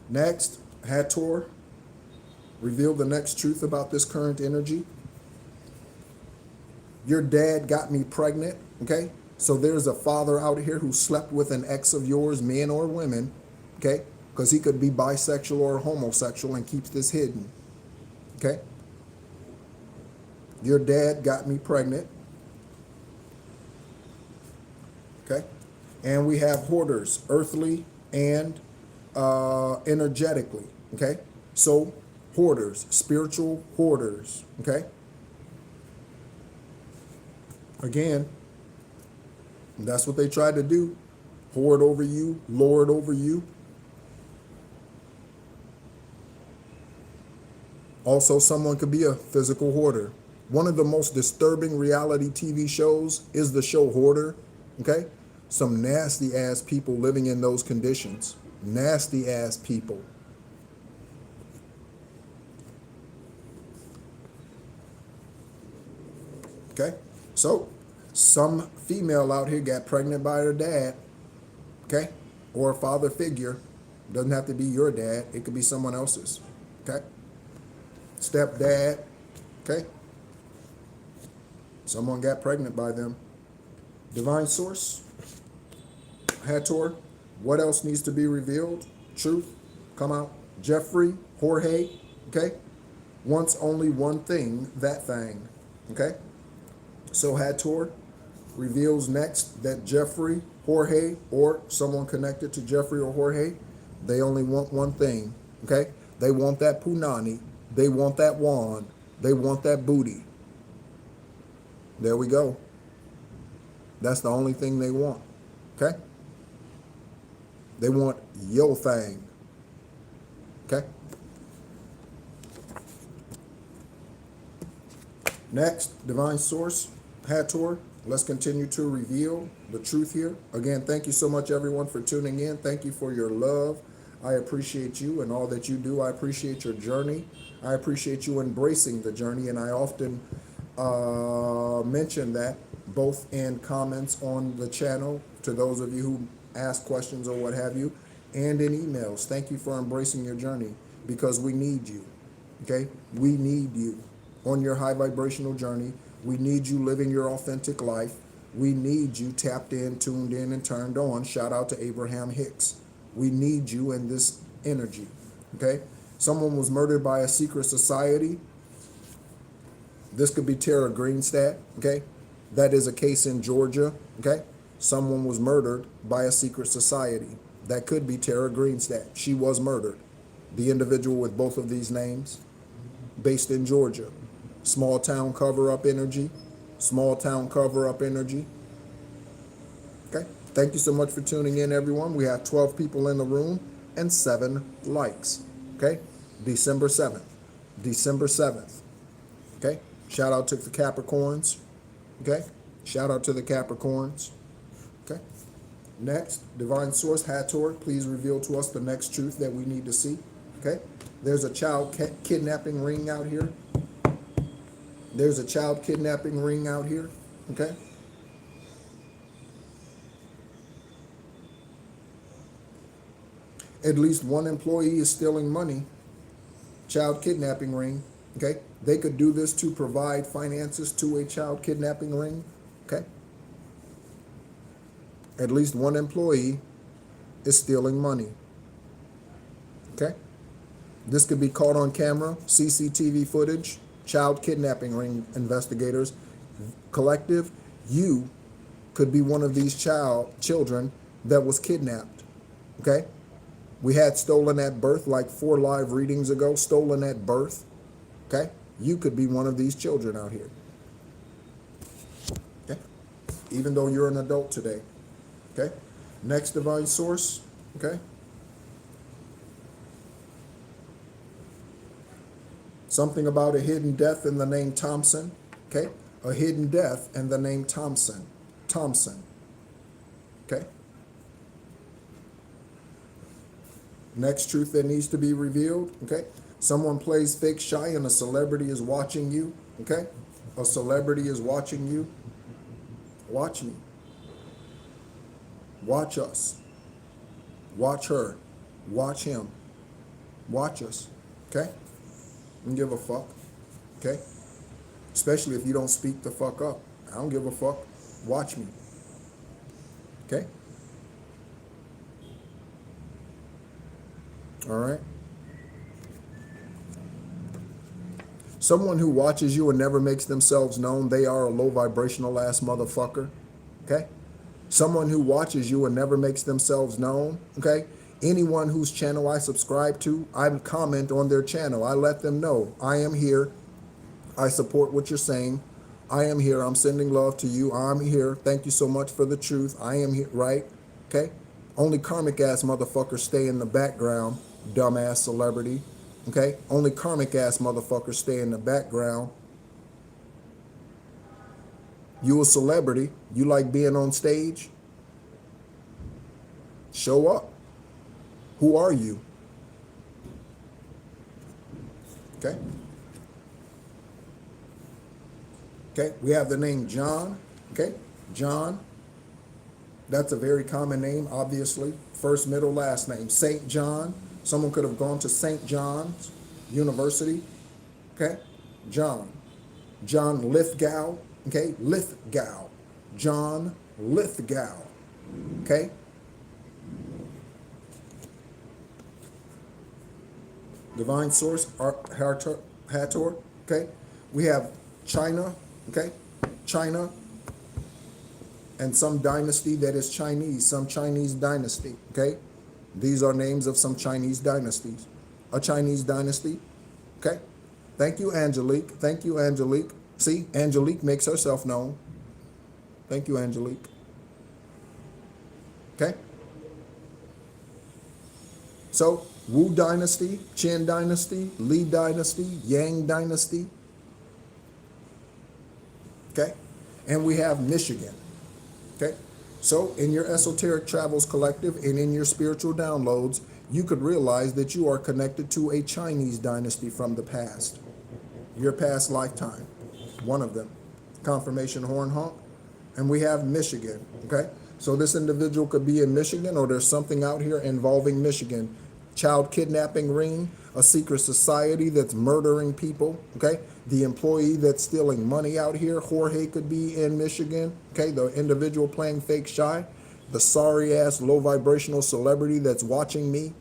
Next, Hathor revealed the next truth about this current energy. Your dad got me pregnant, okay? So there's a father out here who slept with an ex of yours, men or women, okay? Because he could be bisexual or homosexual and keeps this hidden, okay? Your dad got me pregnant, okay? And we have hoarders, earthly and energetically, okay? So hoarders, spiritual hoarders, okay? Again, that's what they try to do. Hoard over you, lord over you. Also, someone could be a physical hoarder. One of the most disturbing reality TV shows is the show Hoarder, okay? Some nasty ass people living in those conditions. Nasty ass people. Okay? So, some female out here got pregnant by her dad, okay? Or a father figure. Doesn't have to be your dad. It could be someone else's, okay? Stepdad, okay? Someone got pregnant by them. Divine source, Hathor, what else needs to be revealed? Truth, come out. Jeffrey, Jorge, okay? Wants only one thing, that thing, okay? So Hathor reveals next that Jeffrey, Jorge, or someone connected to Jeffrey or Jorge, they only want one thing, okay? They want that punani. They want that wand. They want that booty. There we go. That's the only thing they want, okay? They want your thing, okay? Next, divine source, Hathor. Let's continue to reveal the truth here. Again, thank you so much, everyone, for tuning in. Thank you for your love. I appreciate you and all that you do. I appreciate your journey. I appreciate you embracing the journey, and I often mention that both in comments on the channel to those of you who ask questions or what have you, and in emails. Thank you for embracing your journey, because we need you, okay? We need you on your high vibrational journey. We need you living your authentic life. We need you tapped in, tuned in, and turned on. Shout out to Abraham Hicks. We need you in this energy, okay? Someone was murdered by a secret society. This could be Tara Greenstadt, okay? That is a case in Georgia, okay? Someone was murdered by a secret society. That could be Tara Greenstadt. She was murdered. The individual with both of these names, based in Georgia. Small town cover-up energy. Small town cover-up energy. Okay? Thank you so much for tuning in, everyone. We have 12 people in the room and 7 likes. Okay? December 7th. December 7th. Okay? Shout out to the Capricorns. Okay? Shout out to the Capricorns. Okay? Next, divine source, Hathor, please reveal to us the next truth that we need to see. Okay? There's a child kidnapping ring out here. There's a child kidnapping ring out here. Okay? At least one employee is stealing money. Child kidnapping ring. Okay? They could do this to provide finances to a child kidnapping ring. Okay? At least one employee is stealing money. Okay? This could be caught on camera, CCTV footage, child kidnapping ring investigators. Collective, you could be one of these children that was kidnapped. Okay? We had stolen at birth like 4 live readings ago, stolen at birth. Okay? You could be one of these children out here. Okay? Even though you're an adult today. Okay? Next divine source. Okay? Something about a hidden death in the name Thompson. Okay? A hidden death in the name Thompson. Thompson. Okay? Next truth that needs to be revealed, okay? Someone plays fake shy and a celebrity is watching you, okay? A celebrity is watching you. Watch me. Watch us. Watch her. Watch him. Watch us, okay? Don't give a fuck, okay? Especially if you don't speak the fuck up. I don't give a fuck. Watch me, okay? All right? Someone who watches you and never makes themselves known, they are a low vibrational ass motherfucker, okay? Someone who watches you and never makes themselves known, okay? Anyone whose channel I subscribe to, I comment on their channel. I let them know I am here. I support what you're saying. I am here. I'm sending love to you. I'm here. Thank you so much for the truth. I am here, right? Okay? Only karmic ass motherfuckers stay in the background, dumbass celebrity. Okay? Only karmic ass motherfuckers stay in the background. You a celebrity. You like being on stage? Show up. Who are you? Okay? Okay, we have the name John. Okay, John. That's a very common name, obviously. First, middle, last name. St. John. Someone could have gone to St. John's University. Okay, John. John Lithgow. Okay, Lithgow. John Lithgow. Okay. Divine source, Hathor. Okay, we have China. Okay, China and some dynasty that is Chinese, some Chinese dynasty. Okay, these are names of some Chinese dynasties. A Chinese dynasty. Okay, thank you, Angelique. Thank you, Angelique. See, Angelique makes herself known. Thank you, Angelique. Okay. So, Wu Dynasty, Qin Dynasty, Li Dynasty, Yang Dynasty. Okay? And we have Michigan. Okay? So, in your Esoteric Travels Collective and in your spiritual downloads, you could realize that you are connected to a Chinese dynasty from the past. Your past lifetime. One of them. Confirmation horn honk. And we have Michigan. Okay? So this individual could be in Michigan, or there's something out here involving Michigan. Child kidnapping ring, a secret society that's murdering people, okay? The employee that's stealing money out here, Jorge, could be in Michigan, okay? The individual playing fake shy, the sorry-ass low vibrational celebrity that's watching me,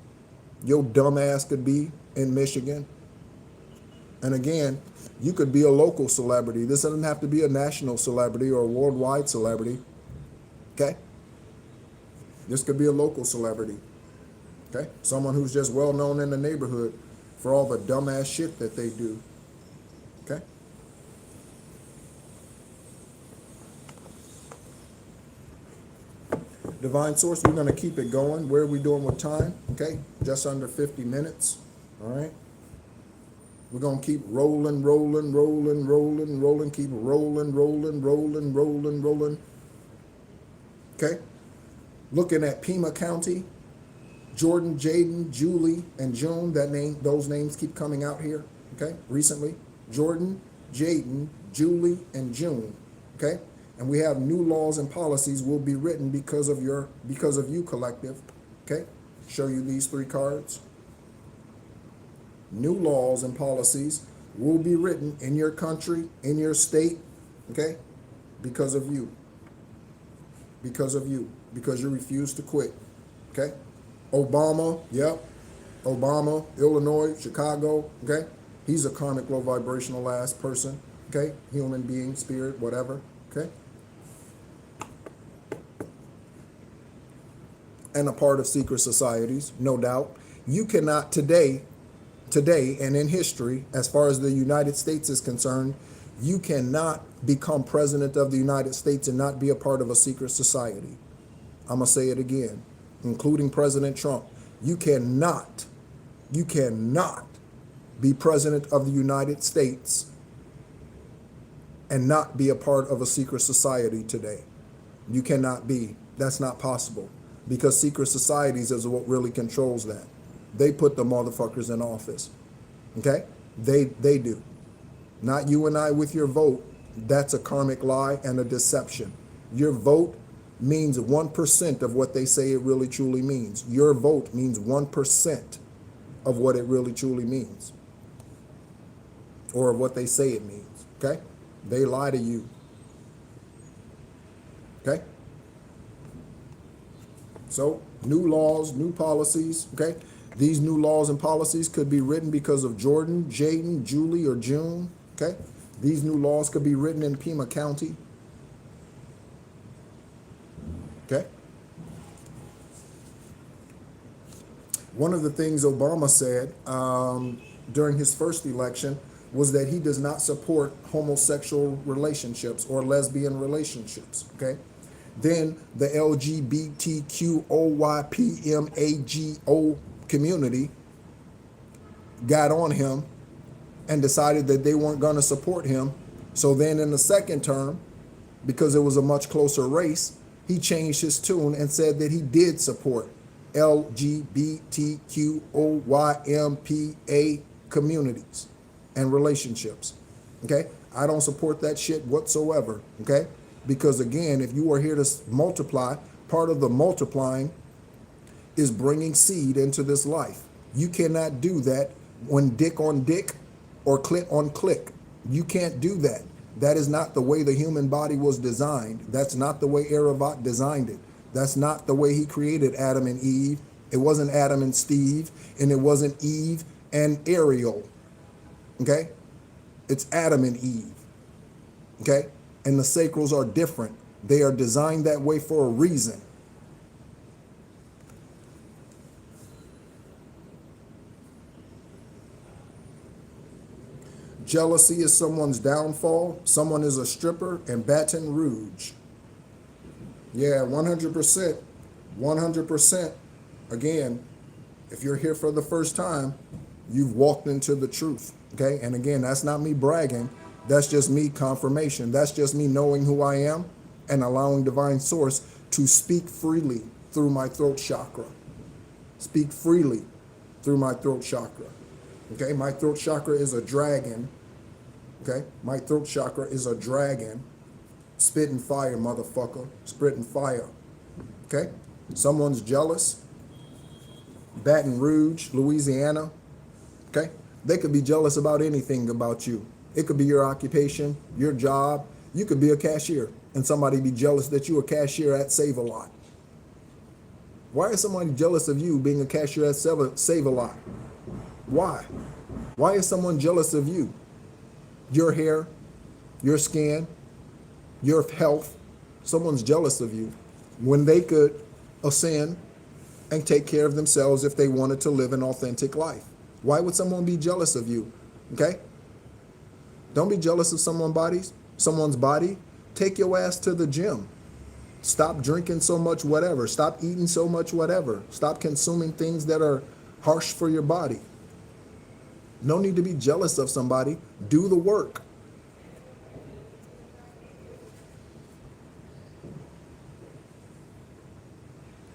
your dumb ass could be in Michigan. And again, you could be a local celebrity. This doesn't have to be a national celebrity or a worldwide celebrity, okay? This could be a local celebrity, okay? Someone who's just well known in the neighborhood for all the dumbass shit that they do, okay? Divine source, we're going to keep it going. Where are we doing with time? Okay, just under 50 minutes, all right? We're going to keep rolling, rolling, rolling, rolling, rolling, keep rolling, rolling, rolling, rolling, rolling, okay? Looking at Pima County, Jordan, Jaden, Julie, and June, those names keep coming out here, okay, recently. Jordan, Jaden, Julie, and June, okay? And we have new laws and policies will be written because of you, collective, okay? Show you these three cards. New laws and policies will be written in your country, in your state, okay? Because of you. Because of you. Because you refuse to quit, okay? Obama, yep. Obama, Illinois, Chicago, okay? He's a karmic low vibrational ass person, okay? Human being, spirit, whatever, okay? And a part of secret societies, no doubt. You cannot today and in history, as far as the United States is concerned, you cannot become president of the United States and not be a part of a secret society. I'm going to say it again, including President Trump. You cannot be president of the United States and not be a part of a secret society today. You cannot be. That's not possible, because secret societies is what really controls that. They put the motherfuckers in office. Okay? They do. Not you and I with your vote. That's a karmic lie and a deception. Your vote means 1% of what they say it really truly means. Your vote means 1% of what it really truly means, or of what they say it means. Okay? They lie to you. Okay? So, new laws, new policies. Okay? These new laws and policies could be written because of Jordan, Jaden, Julie, or June. Okay? These new laws could be written in Pima County. Okay? One of the things Obama said during his first election was that he does not support homosexual relationships or lesbian relationships. Okay? Then the LGBTQOYPMAGO community got on him and decided that they weren't going to support him. So then in the second term, because it was a much closer race, he changed his tune and said that he did support LGBTQOYMPA communities and relationships. Okay? I don't support that shit whatsoever. Okay? Because again, if you are here to multiply, part of the multiplying is bringing seed into this life. You cannot do that when dick on dick or clit on click. You can't do that. That is not the way the human body was designed. That's not the way Eravat designed it. That's not the way he created Adam and Eve. It wasn't Adam and Steve, and it wasn't Eve and Ariel. Okay? It's Adam and Eve. Okay? And the sacrals are different. They are designed that way for a reason. Jealousy is someone's downfall. Someone is a stripper in Baton Rouge. Yeah, 100%. 100%. Again, if you're here for the first time, you've walked into the truth. Okay? And again, that's not me bragging. That's just me confirmation. That's just me knowing who I am and allowing divine source to speak freely through my throat chakra. Speak freely through my throat chakra. Okay? My throat chakra is a dragon. Okay? My throat chakra is a dragon. Spitting fire, motherfucker. Spitting fire. Okay? Someone's jealous. Baton Rouge, Louisiana. Okay? They could be jealous about anything about you. It could be your occupation, your job. You could be a cashier and somebody be jealous that you're a cashier at Save-A-Lot. Why is somebody jealous of you being a cashier at Save-A-Lot? Why? Why is someone jealous of you? Your hair, your skin, your health. Someone's jealous of you when they could ascend and take care of themselves if they wanted to live an authentic life. Why would someone be jealous of you? Okay? Don't be jealous of someone's body. Take your ass to the gym. Stop drinking so much whatever. Stop eating so much whatever. Stop consuming things that are harsh for your body. No need to be jealous of somebody. Do the work.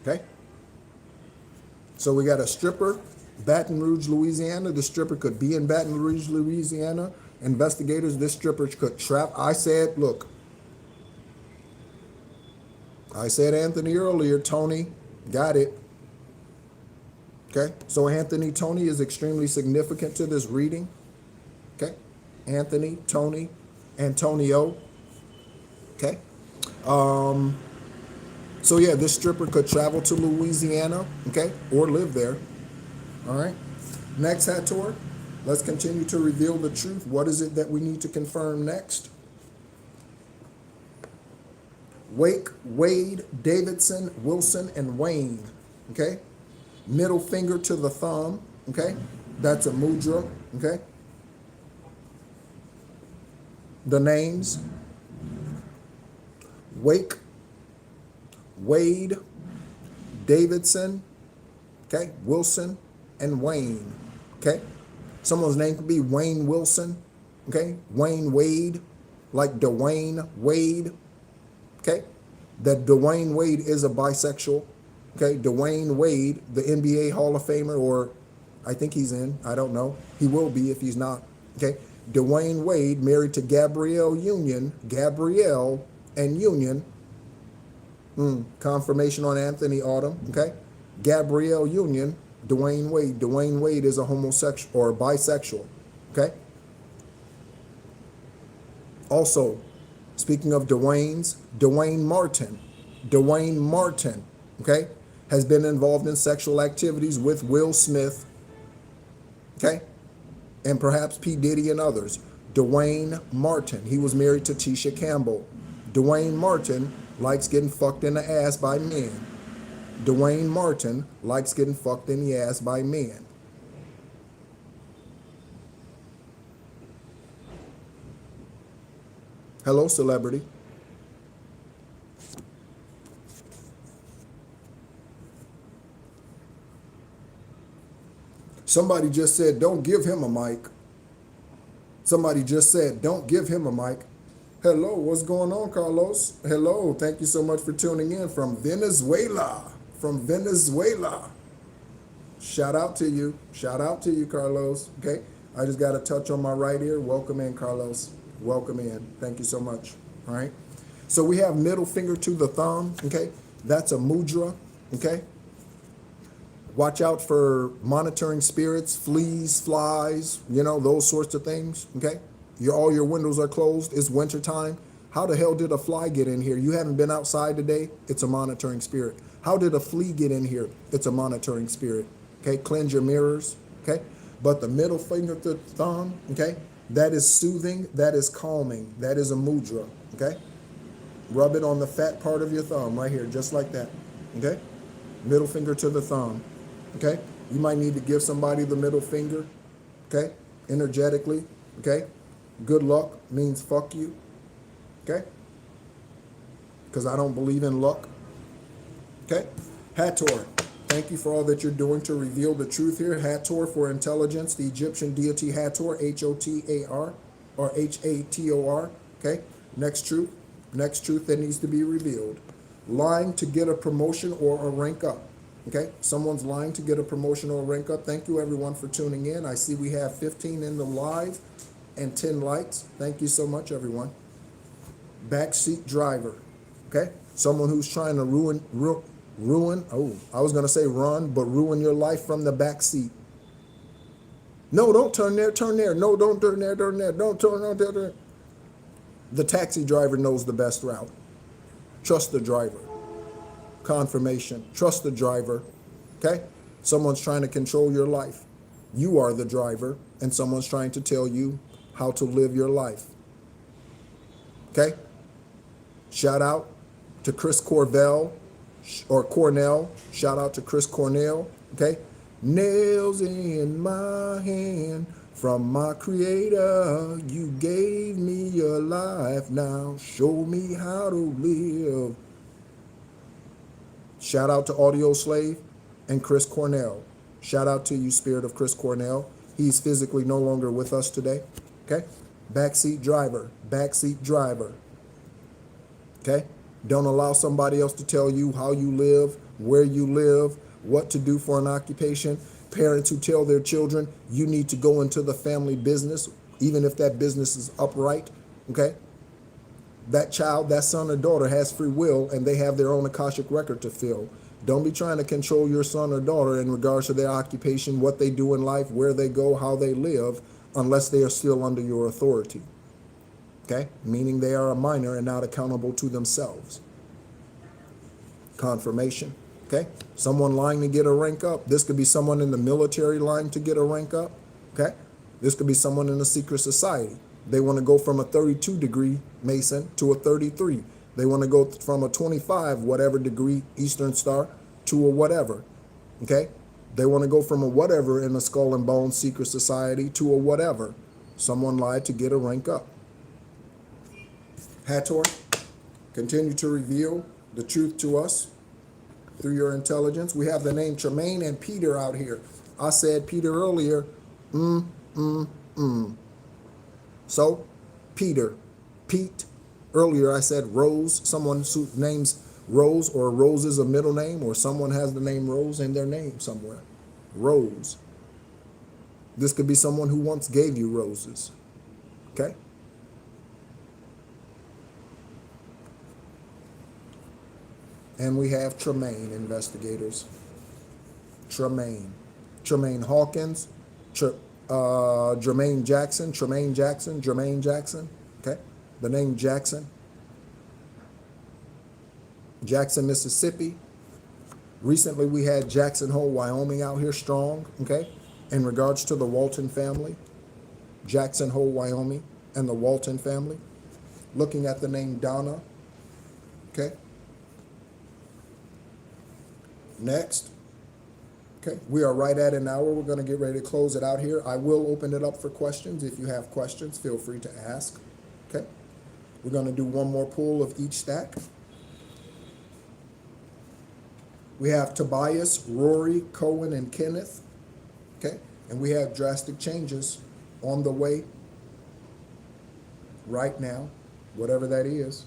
Okay? So we got a stripper, Baton Rouge, Louisiana. The stripper could be in Baton Rouge, Louisiana. Investigators, this stripper could trap. I said, look. I said Anthony earlier. Tony, got it. Okay, so Anthony, Tony is extremely significant to this reading. Okay, Anthony, Tony, Antonio. Okay. So yeah, this stripper could travel to Louisiana, okay, or live there. All right. Next, Hator, let's continue to reveal the truth. What is it that we need to confirm next? Wade, Davidson, Wilson, and Wayne. Okay. Middle finger to the thumb, okay? That's a mudra, okay? The names: Wade, Davidson, okay? Wilson, and Wayne, okay? Someone's name could be Wayne Wilson, okay? Wayne Wade, like Dwayne Wade, okay? that Dwayne Wade is a bisexual. Okay, Dwayne Wade, the NBA Hall of Famer, or I think he's in, I don't know. He will be if he's not. Okay, Dwayne Wade married to Gabrielle and Union. Confirmation on Anthony Autumn. Okay, Gabrielle Union, Dwayne Wade. Dwayne Wade is a homosexual or bisexual. Okay. Also, speaking of Dwayne Martin, okay, has been involved in sexual activities with Will Smith, okay, and perhaps P. Diddy and others. Dwayne Martin, he was married to Tisha Campbell. Dwayne Martin likes getting fucked in the ass by men. Dwayne Martin likes getting fucked in the ass by men. Hello, celebrity. Somebody just said, don't give him a mic. Somebody just said, don't give him a mic. Hello, what's going on, Carlos? Hello, thank you so much for tuning in from Venezuela. Shout out to you. Shout out to you, Carlos. Okay, I just got a touch on my right ear. Welcome in, Carlos. Welcome in. Thank you so much. All right. So we have middle finger to the thumb. Okay, that's a mudra. Okay. Watch out for monitoring spirits, fleas, flies, those sorts of things, okay? All your windows are closed. It's wintertime. How the hell did a fly get in here? You haven't been outside today? It's a monitoring spirit. How did a flea get in here? It's a monitoring spirit, okay? Cleanse your mirrors, okay? But the middle finger to the thumb, okay? That is soothing. That is calming. That is a mudra, okay? Rub it on the fat part of your thumb right here, just like that, okay? Middle finger to the thumb. Okay, you might need to give somebody the middle finger, okay, energetically, okay. Good luck means fuck you, okay, because I don't believe in luck, okay. Hathor, thank you for all that you're doing to reveal the truth here. Hathor for intelligence, the Egyptian deity Hathor, H-O-T-A-R, or H-A-T-O-R, okay. Next truth that needs to be revealed. Lying to get a promotion or a rank up. Okay, someone's lying to get a promotion or a rank up. Thank you, everyone, for tuning in. I see we have 15 in the live and 10 likes. Thank you so much, everyone. Backseat driver. Okay, someone who's trying to ruin. Oh, I was going to say run, but ruin your life from the back seat. No, don't turn there. Turn there. No, don't turn there. Turn there. Don't turn there. The taxi driver knows the best route. Trust the driver. Confirmation. Trust the driver. Okay? Someone's trying to control your life. You are the driver, and someone's trying to tell you how to live your life. Okay? Shout out to Chris Cornell. Shout out to Chris Cornell. Okay? Nails in my hand from my creator. You gave me your life. Now show me how to live. Shout out to Audio Slave and Chris Cornell. Shout out to you, spirit of Chris Cornell. He's physically no longer with us today. Okay? Backseat driver. Backseat driver. Okay? Don't allow somebody else to tell you how you live, where you live, what to do for an occupation. Parents who tell their children, you need to go into the family business, even if that business is upright. Okay? That child, that son or daughter has free will, and they have their own Akashic record to fill. Don't be trying to control your son or daughter in regards to their occupation, what they do in life, where they go, how they live, unless they are still under your authority. Okay? Meaning they are a minor and not accountable to themselves. Confirmation. Okay? Someone lying to get a rank up. This could be someone in the military lying to get a rank up. Okay? This could be someone in a secret society. They want to go from a 32 degree Mason to a 33. They want to go from a 25 whatever degree Eastern Star to a whatever. Okay? They want to go from a whatever in a Skull and Bones secret society to a whatever. Someone lied to get a rank up. Hathor, continue to reveal the truth to us through your intelligence. We have the name Tremaine and Peter out here. I said Peter earlier. So, Peter, Pete. Earlier I said Rose, someone whose name's Rose, or Rose is a middle name, or someone has the name Rose in their name somewhere. Rose. This could be someone who once gave you roses. Okay? And we have Tremaine investigators. Tremaine Hawkins, Jermaine Jackson. Okay? The name Jackson. Jackson, Mississippi. Recently, we had Jackson Hole, Wyoming out here strong, okay? In regards to the Walton family, Jackson Hole, Wyoming, and the Walton family. Looking at the name Donna, okay? Next, okay, we are right at an hour. We're going to get ready to close it out here. I will open it up for questions. If you have questions, feel free to ask, okay? We're going to do one more pull of each stack. We have Tobias, Rory, Cohen, and Kenneth, okay? And we have drastic changes on the way right now, whatever that is.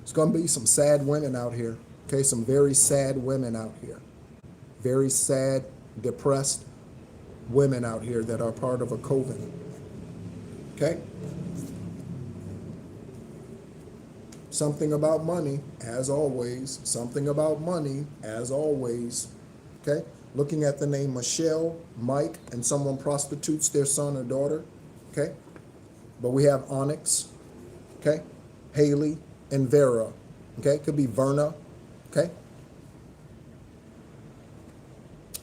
It's going to be some sad women out here, okay? Some very sad women out here. Very sad, depressed women out here that are part of a coven, okay? Something about money, as always. Something about money, as always, okay? Looking at the name Michelle, Mike, and someone prostitutes their son or daughter, okay? But we have Onyx, okay? Haley and Vera, okay? Could be Verna, okay?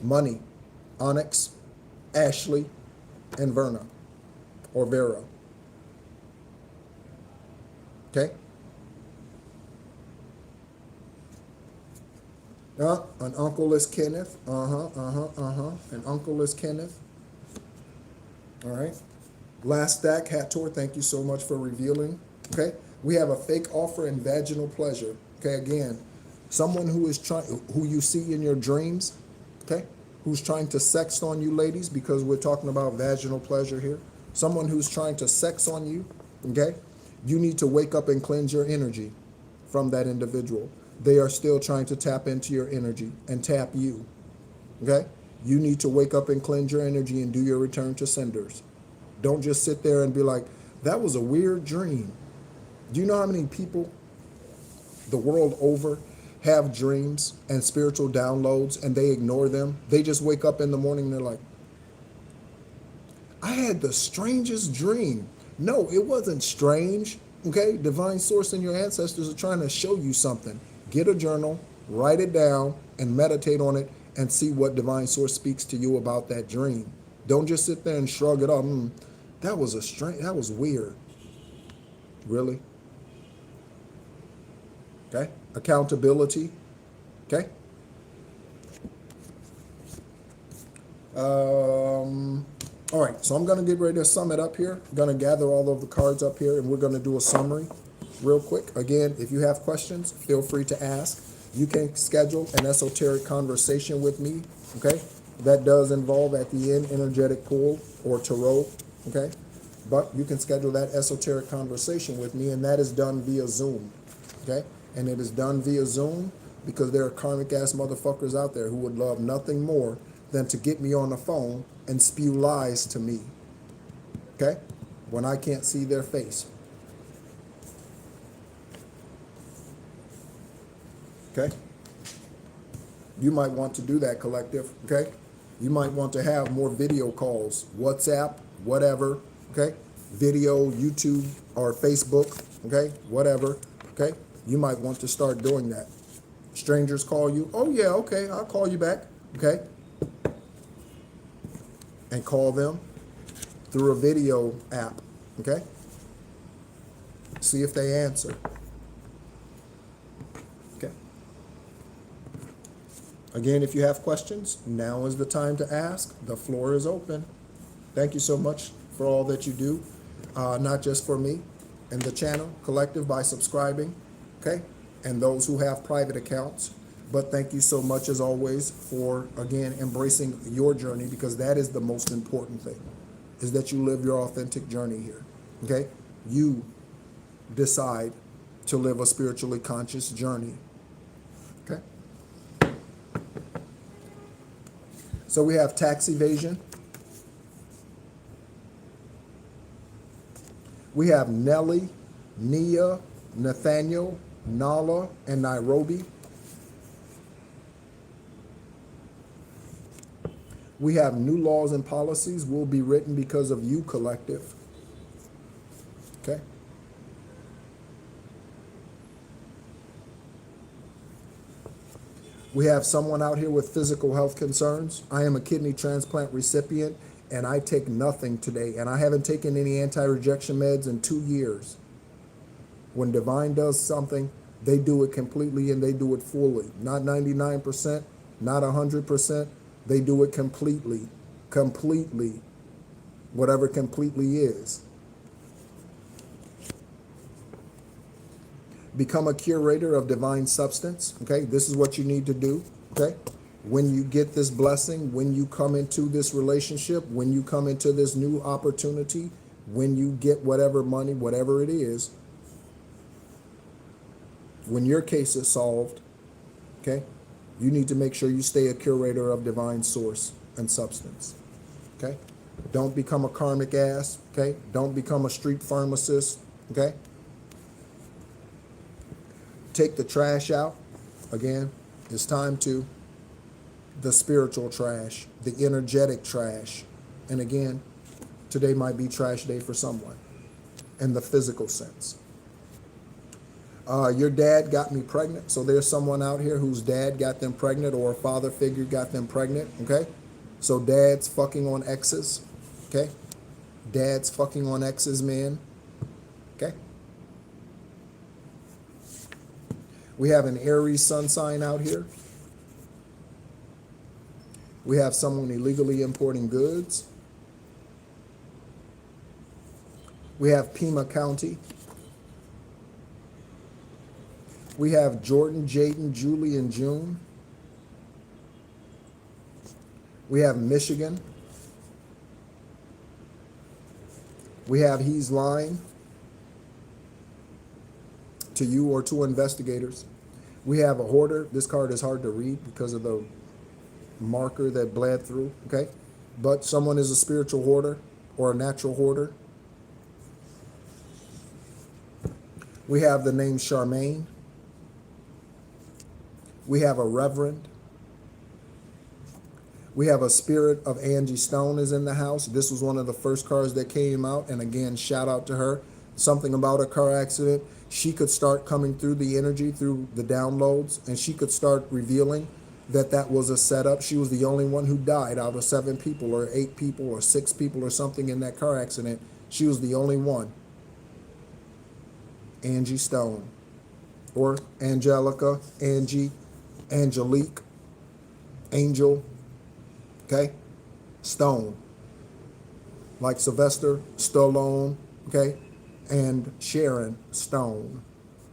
Money, Onyx, Ashley, and Verna, or Vera. Okay? An uncle is Kenneth. An uncle is Kenneth. All right. Last stack, Hator, thank you so much for revealing. Okay? We have a fake offer and vaginal pleasure. Okay, again, someone who is who you see in your dreams, okay? Who's trying to sex on you, ladies, because we're talking about vaginal pleasure here. Someone who's trying to sex on you, okay? You need to wake up and cleanse your energy from that individual. They are still trying to tap into your energy and tap you, okay? You need to wake up and cleanse your energy and do your return to senders. Don't just sit there and be like, that was a weird dream. Do you know how many people the world over have dreams and spiritual downloads and they ignore them? They just wake up in the morning and they're like, I had the strangest dream. No, it wasn't strange, okay? Divine source and your ancestors are trying to show you something. Get a journal, write it down, and meditate on it and see what divine source speaks to you about that dream. Don't just sit there and shrug it off. That was weird. Really? Okay? Accountability. Okay? All right, so I'm going to get ready to sum it up here. I'm going to gather all of the cards up here, and we're going to do a summary real quick. Again, if you have questions, feel free to ask. You can schedule an esoteric conversation with me, okay? That does involve, at the end, energetic pull or tarot, okay? But you can schedule that esoteric conversation with me, and that is done via Zoom, okay? And it is done via Zoom because there are karmic-ass motherfuckers out there who would love nothing more than to get me on the phone and spew lies to me, okay? When I can't see their face. Okay? You might want to do that, collective, okay? You might want to have more video calls, WhatsApp, whatever, okay? Video, YouTube, or Facebook, okay? Whatever, okay? You might want to start doing that. Strangers call you, oh yeah, okay, I'll call you back, okay? And call them through a video app, okay? See if they answer. Okay. Again, if you have questions, now is the time to ask. The floor is open. Thank you so much for all that you do, not just for me and the channel, collective, by subscribing, okay? And those who have private accounts. But thank you so much, as always, for, again, embracing your journey, because that is the most important thing, is that you live your authentic journey here, okay? You decide to live a spiritually conscious journey, okay? So we have tax evasion. We have Nellie, Nia, Nathaniel, Nala, and Nairobi. We have new laws and policies will be written because of you, collective. Okay? We have someone out here with physical health concerns. I am a kidney transplant recipient, and I take nothing today. And I haven't taken any anti-rejection meds in 2 years. When divine does something, they do it completely and they do it fully. Not 99%, not 100%. They do it completely, completely, whatever completely is. Become a curator of divine substance, okay? This is what you need to do, okay? When you get this blessing, when you come into this relationship, when you come into this new opportunity, when you get whatever money, whatever it is, when your case is solved, okay? You need to make sure you stay a curator of divine source and substance, okay? Don't become a karmic ass, okay? Don't become a street pharmacist, okay? Take the trash out. Again, it's time to. The spiritual trash, the energetic trash. And again, today might be trash day for someone in the physical sense. Your dad got me pregnant. So there's someone out here whose dad got them pregnant, or a father figure got them pregnant, okay? So dad's fucking on exes, okay? Dad's fucking on exes, man, okay? We have an Aries sun sign out here. We have someone illegally importing goods. We have Pima County. We have Jordan, Jaden, Julie, and June. We have Michigan. We have He's Lying to you or to investigators. We have a hoarder. This card is hard to read because of the marker that bled through, okay? But someone is a spiritual hoarder or a natural hoarder. We have the name Charmaine. We have a reverend. We have a spirit of Angie Stone is in the house. This was one of the first cards that came out. And again, shout out to her. Something about a car accident. She could start coming through the energy, through the downloads, and she could start revealing that that was a setup. She was the only one who died out of 7 people or 8 people or 6 people or something in that car accident. She was the only one. Angie Stone. Or Angelica, Angie, Angelique, Angel, okay? Stone. Like Sylvester Stallone, okay? And Sharon Stone,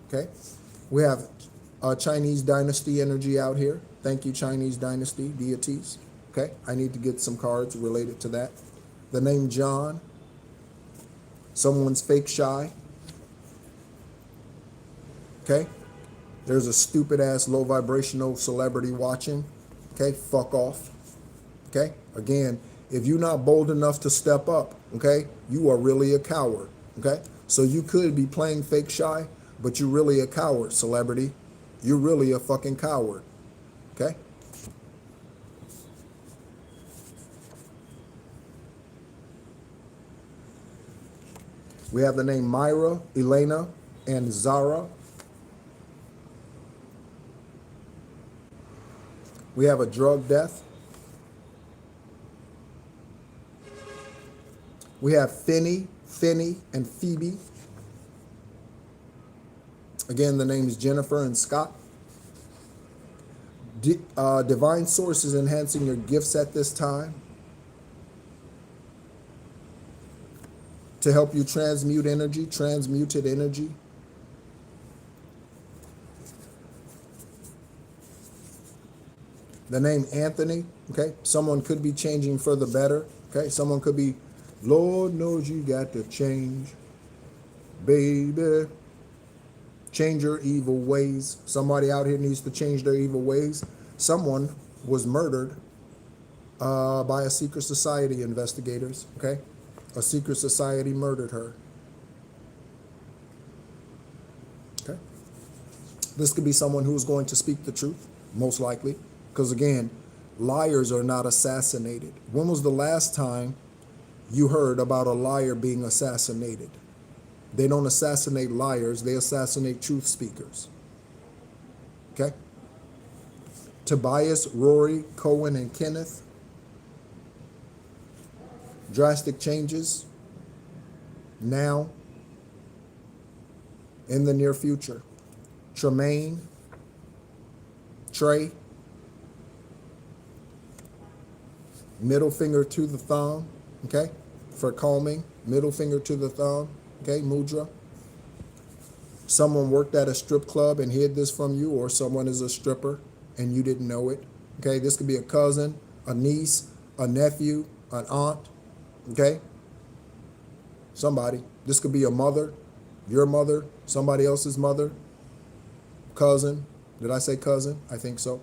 okay? We have Chinese dynasty energy out here. Thank you, Chinese dynasty deities, okay? I need to get some cards related to that. The name John. Someone's fake shy, okay? There's a stupid ass low vibrational celebrity watching. Okay, fuck off. Okay, again, if you're not bold enough to step up, okay, you are really a coward. Okay, so you could be playing fake shy, but you're really a coward, celebrity. You're really a fucking coward. Okay. We have the name Myra, Elena, and Zara. We have a drug death. We have Finney, and Phoebe. Again, the names Jennifer and Scott. Divine source is enhancing your gifts at this time to help you transmute energy, transmuted energy. The name Anthony, okay? Someone could be changing for the better, okay? Someone could be, Lord knows you got to change, baby. Change your evil ways. Somebody out here needs to change their evil ways. Someone was murdered by a secret society investigators, okay? A secret society murdered her. Okay? This could be someone who's going to speak the truth, most likely. Because again, liars are not assassinated. When was the last time you heard about a liar being assassinated? They don't assassinate liars, they assassinate truth speakers. Okay? Tobias, Rory, Cohen, and Kenneth. Drastic changes now, in the near future. Tremaine, Trey, middle finger to the thumb, okay, for calming, middle finger to the thumb, okay, mudra. Someone worked at a strip club and hid this from you, or someone is a stripper and you didn't know it, okay? This could be a cousin, a niece, a nephew, an aunt, okay? Somebody. This could be a mother, your mother, somebody else's mother, cousin. Did I say cousin? I think so.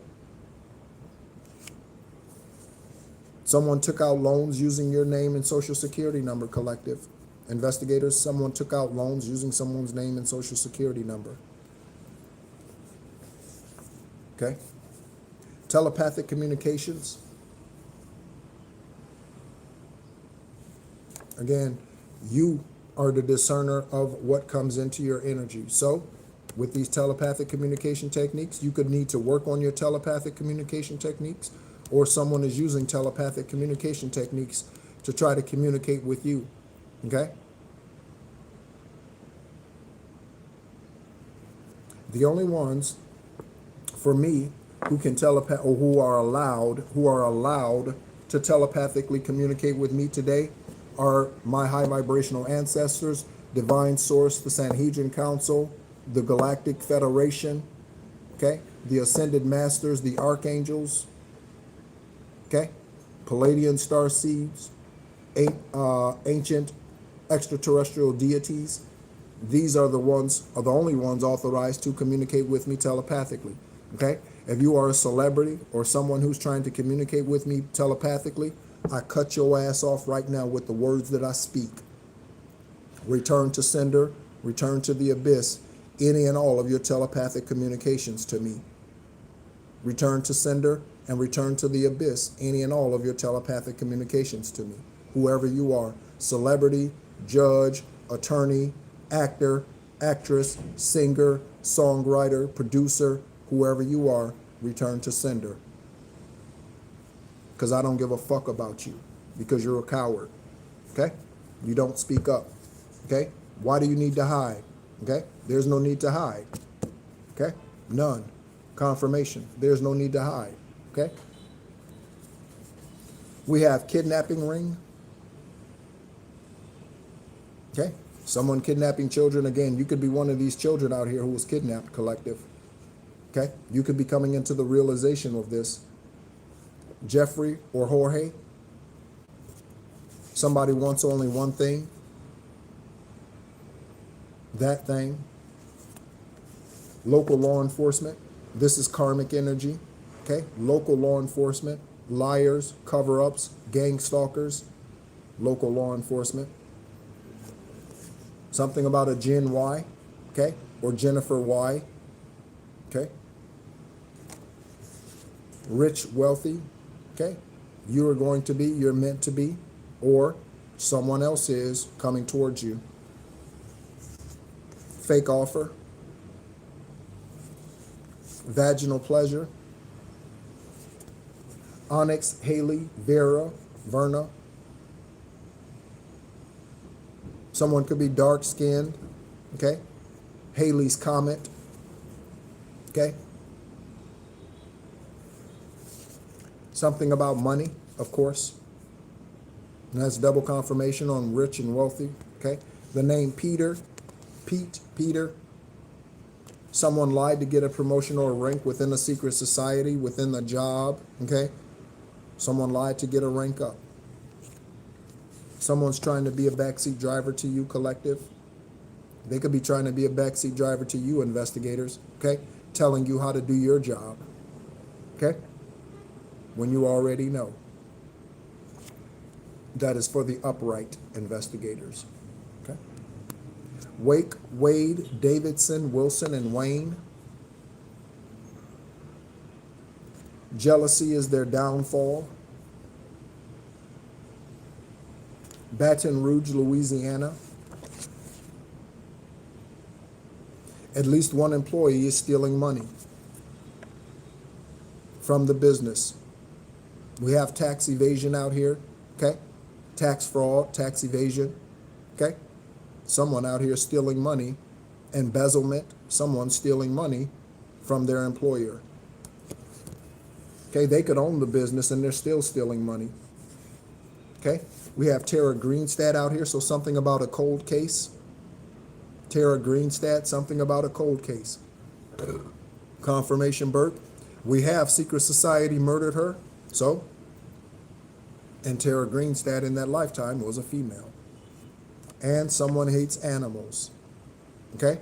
Someone took out loans using your name and social security number, collective. Investigators, someone took out loans using someone's name and social security number. Okay? Telepathic communications. Again, you are the discerner of what comes into your energy. So, with these telepathic communication techniques, you could need to work on your telepathic communication techniques, or someone is using telepathic communication techniques to try to communicate with you. Okay? The only ones, for me, who can telepath, or who are allowed to telepathically communicate with me today are my high vibrational ancestors, divine source, the Sanhedrin Council, the Galactic Federation, okay? The Ascended Masters, the Archangels, okay? Palladian star seeds, ancient extraterrestrial deities. These are the only ones authorized to communicate with me telepathically, okay? If you are a celebrity or someone who's trying to communicate with me telepathically, I cut your ass off right now with the words that I speak. Return to sender, return to the abyss, any and all of your telepathic communications to me. Return to sender and return to the abyss, any and all of your telepathic communications to me. Whoever you are, celebrity, judge, attorney, actor, actress, singer, songwriter, producer, whoever you are, return to sender. Because I don't give a fuck about you, because you're a coward, okay? You don't speak up, okay? Why do you need to hide, okay? There's no need to hide, okay? None. Confirmation. There's no need to hide, okay? We have kidnapping ring, okay? Someone kidnapping children. Again, you could be one of these children out here who was kidnapped, collective, okay? You could be coming into the realization of this. Jeffrey or Jorge, somebody wants only one thing, that thing. Local law enforcement, this is karmic energy, okay? Local law enforcement, liars, cover-ups, gang stalkers, local law enforcement. Something about a Jen Y, okay? Or Jennifer Y, okay? Rich, wealthy, okay? You're going to be, you're meant to be, or someone else is coming towards you. Fake offer. Vaginal pleasure. Onyx, Haley, Vera, Verna. Someone could be dark-skinned, okay? Haley's Comet, okay? Something about money, of course. And that's double confirmation on rich and wealthy, okay? The name Peter, Pete, Peter. Someone lied to get a promotion or a rank within a secret society, within the job, okay? Someone lied to get a rank up. Someone's trying to be a backseat driver to you, collective. They could be trying to be a backseat driver to you, investigators, okay? Telling you how to do your job, okay? When you already know. That is for the upright investigators, okay? Wake, Wade, Davidson, Wilson, and Wayne. Jealousy is their downfall. Baton Rouge, Louisiana. At least one employee is stealing money from the business. We have tax evasion out here, okay? Tax fraud, tax evasion, okay? Someone out here stealing money, embezzlement, someone stealing money from their employer. Okay, they could own the business and they're still stealing money. Okay, we have Tara Greenstad out here, so something about a cold case. Tara Greenstad, something about a cold case. Confirmation birth. We have secret society murdered her, so. And Tara Greenstad in that lifetime was a female. And someone hates animals. Okay?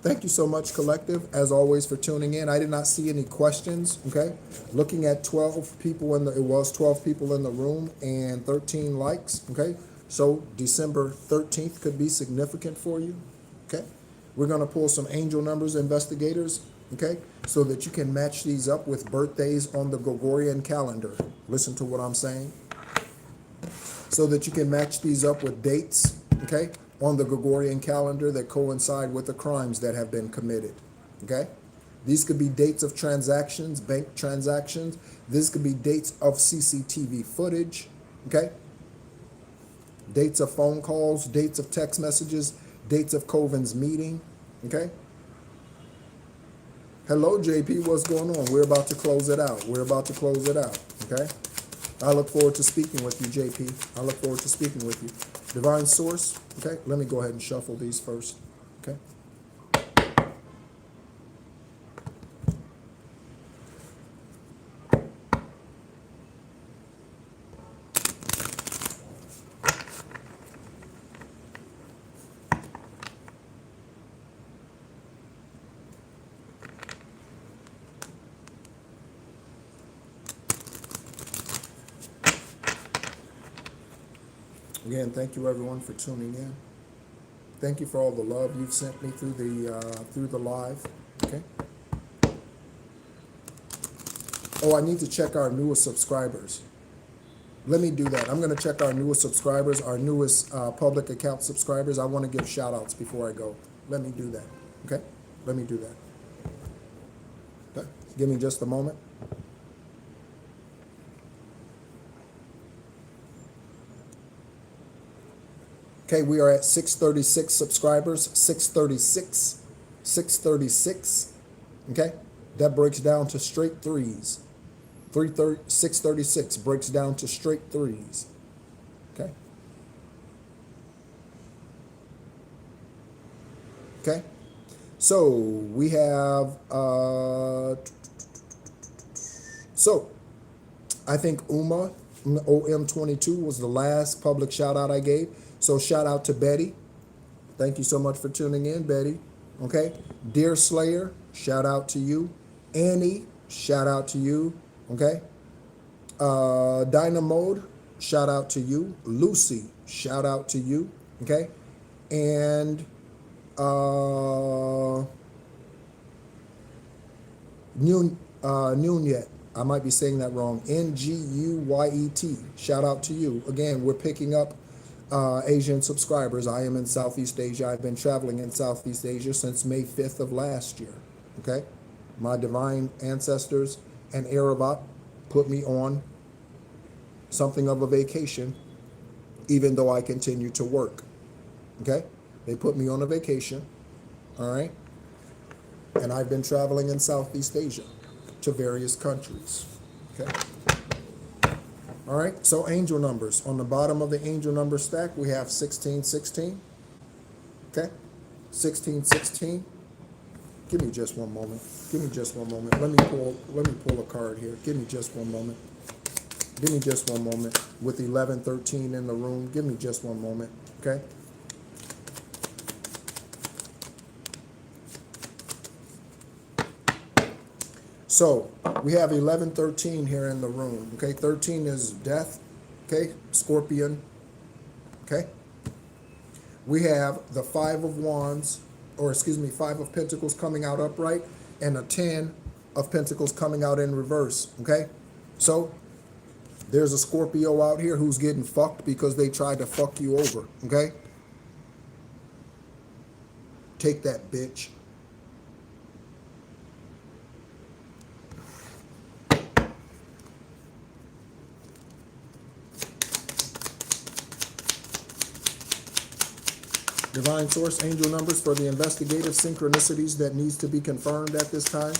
Thank you so much, collective, as always, for tuning in. I did not see any questions, okay? Looking at 12 people it was 12 people in the room and 13 likes, okay? So December 13th could be significant for you, okay? We're gonna pull some angel numbers, investigators, okay? So that you can match these up with birthdays on the Gregorian calendar. Listen to what I'm saying. So that you can match these up with dates, okay, on the Gregorian calendar that coincide with the crimes that have been committed, okay? These could be dates of transactions, bank transactions. This could be dates of CCTV footage, okay? Dates of phone calls, dates of text messages, dates of Coven's meeting, okay? Hello, JP, what's going on? We're about to close it out. We're about to close it out, okay? I look forward to speaking with you, JP. I look forward to speaking with you. Divine source, okay? Let me go ahead and shuffle these first, okay? Again, thank you everyone for tuning in. Thank you for all the love you've sent me through the live. Okay. Oh, I need to check our newest subscribers. Let me do that. I'm going to check our newest subscribers, our newest public account subscribers. I want to give shout outs before I go. Let me do that. Okay. Let me do that. Okay. Give me just a moment. Okay, we are at 636 subscribers, 636, okay? That breaks down to straight threes. 636 breaks down to straight threes, okay? Okay, so we have, so I think Uma, OM22 was the last public shout out I gave. So shout out to Betty. Thank you so much for tuning in, Betty. Okay. Dear Slayer, shout out to you. Annie, shout out to you. Okay. Dynamode, shout out to you. Lucy, shout out to you. Okay. And Nuyet, I might be saying that wrong. Nguyet, shout out to you. Again, we're picking up Asian subscribers. I am in Southeast Asia. I've been traveling in Southeast Asia since May 5th of last year. Okay? My divine ancestors and Aravat put me on something of a vacation, even though I continue to work. Okay? They put me on a vacation. All right? And I've been traveling in Southeast Asia to various countries. Okay? All right, so angel numbers. On the bottom of the angel number stack, we have 1616. Okay, 1616. Give me just one moment. Give me just one moment. Let me pull a card here. Give me just one moment. Give me just one moment. With 1113 in the room, give me just one moment, okay? So we have 1113 here in the room, okay? 13 is death, okay? Scorpion, okay? We have the 5 of Wands, or excuse me, 5 of Pentacles coming out upright, and a 10 of Pentacles coming out in reverse, okay? So there's a Scorpio out here who's getting fucked because they tried to fuck you over, okay? Take that, bitch. Divine source, angel numbers for the investigative synchronicities that needs to be confirmed at this time.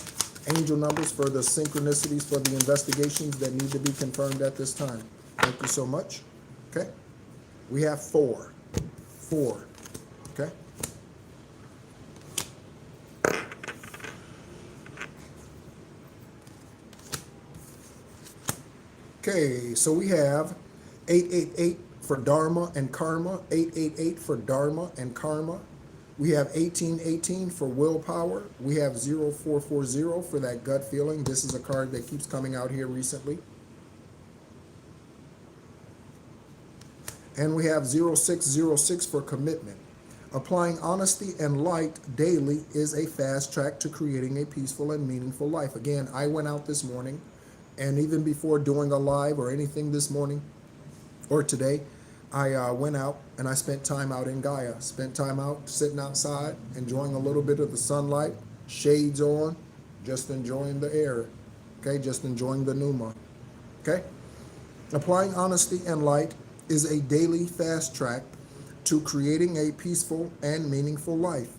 Angel numbers for the synchronicities for the investigations that need to be confirmed at this time. Thank you so much. Okay. We have 4. 4. Okay. Okay, so we have 888 for Dharma and Karma, 888 for Dharma and Karma. We have 1818 for willpower. We have 0440 for that gut feeling. This is a card that keeps coming out here recently. And we have 0606 for commitment. Applying honesty and light daily is a fast track to creating a peaceful and meaningful life. Again, I went out this morning, and even before doing a live or anything this morning or today, I went out and I spent time out in Gaia. Spent time out sitting outside, enjoying a little bit of the sunlight, shades on, just enjoying the air, okay? Just enjoying the pneuma, okay? Applying honesty and light is a daily fast track to creating a peaceful and meaningful life.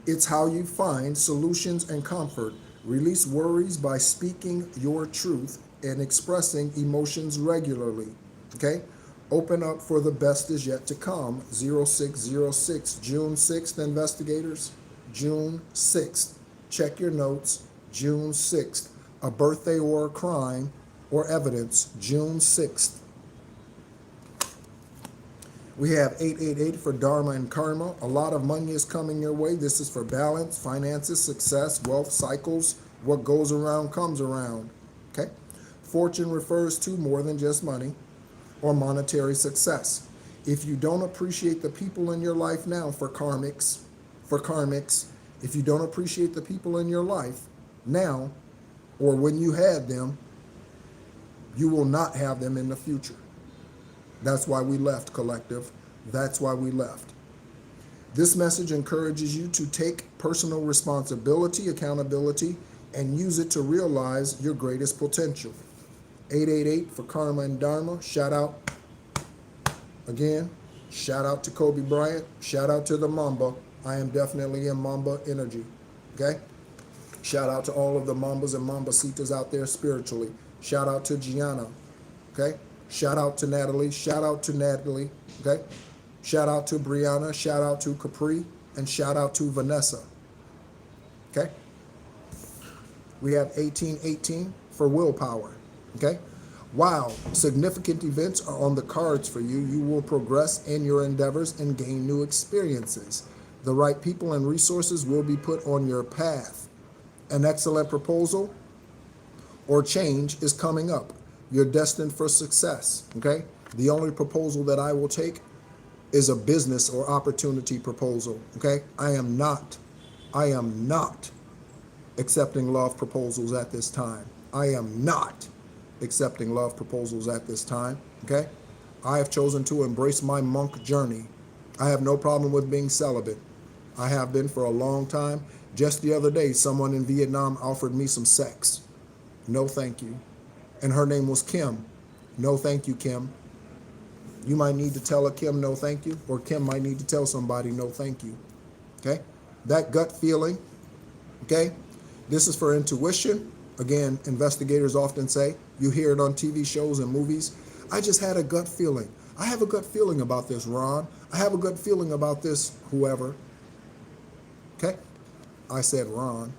It's how you find solutions and comfort. Release worries by speaking your truth and expressing emotions regularly. Okay? Open up for the best is yet to come. 0606, June 6th, investigators. June 6th. Check your notes. June 6th. A birthday or a crime or evidence. June 6th. We have 888 for Dharma and Karma. A lot of money is coming your way. This is for balance, finances, success, wealth, cycles. What goes around comes around. Okay? Fortune refers to more than just money or monetary success. If you don't appreciate the people in your life now for karmics, if you don't appreciate the people in your life now or when you had them, you will not have them in the future. That's why we left, collective. That's why we left. This message encourages you to take personal responsibility, accountability, and use it to realize your greatest potential. 888 for Karma and Dharma. Shout out again. Shout out to Kobe Bryant. Shout out to the Mamba. I am definitely in Mamba energy. Okay? Shout out to all of the Mambas and Mambacitas out there spiritually. Shout out to Gianna. Okay? Shout out to Natalie. Shout out to Natalie. Okay? Shout out to Brianna. Shout out to Capri. And shout out to Vanessa. Okay? We have 1818 for willpower. Okay? While significant events are on the cards for you, you will progress in your endeavors and gain new experiences. The right people and resources will be put on your path. An excellent proposal or change is coming up. You're destined for success. Okay? The only proposal that I will take is a business or opportunity proposal. Okay? I am not accepting love proposals at this time. I am not accepting love proposals at this time, okay? I have chosen to embrace my monk journey. I have no problem with being celibate. I have been for a long time. Just the other day, someone in Vietnam offered me some sex. No, thank you. And her name was Kim. No, thank you, Kim. You might need to tell a Kim no, thank you, or Kim might need to tell somebody no, thank you, okay? That gut feeling, okay? This is for intuition. Again, investigators often say, you hear it on TV shows and movies. I just had a gut feeling. I have a gut feeling about this, Ron. I have a gut feeling about this, whoever. Okay? I said Ron.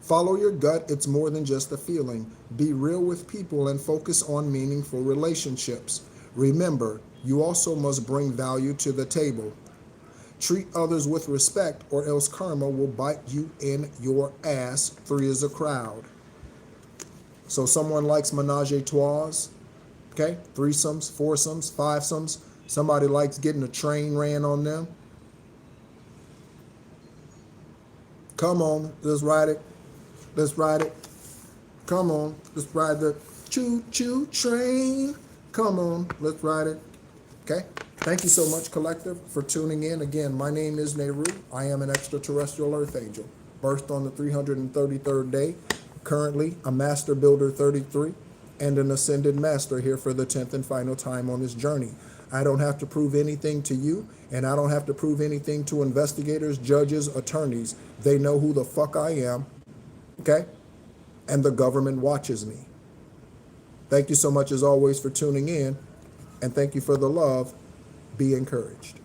Follow your gut. It's more than just a feeling. Be real with people and focus on meaningful relationships. Remember, you also must bring value to the table. Treat others with respect or else karma will bite you in your ass. 3 is a crowd. So someone likes menage a trois, okay? Threesomes, foursomes, fivesomes. Somebody likes getting a train ran on them. Come on, let's ride it. Let's ride it. Come on, let's ride the choo-choo train. Come on, let's ride it. Okay? Thank you so much, Collective, for tuning in. Again, my name is NEHRU. I am an extraterrestrial Earth Angel, birthed on the 333rd day, currently a Master Builder 33, and an Ascended Master here for the 10th and final time on this journey. I don't have to prove anything to you, and I don't have to prove anything to investigators, judges, attorneys. They know who the fuck I am, okay? And the government watches me. Thank you so much, as always, for tuning in, and thank you for the love. Be encouraged.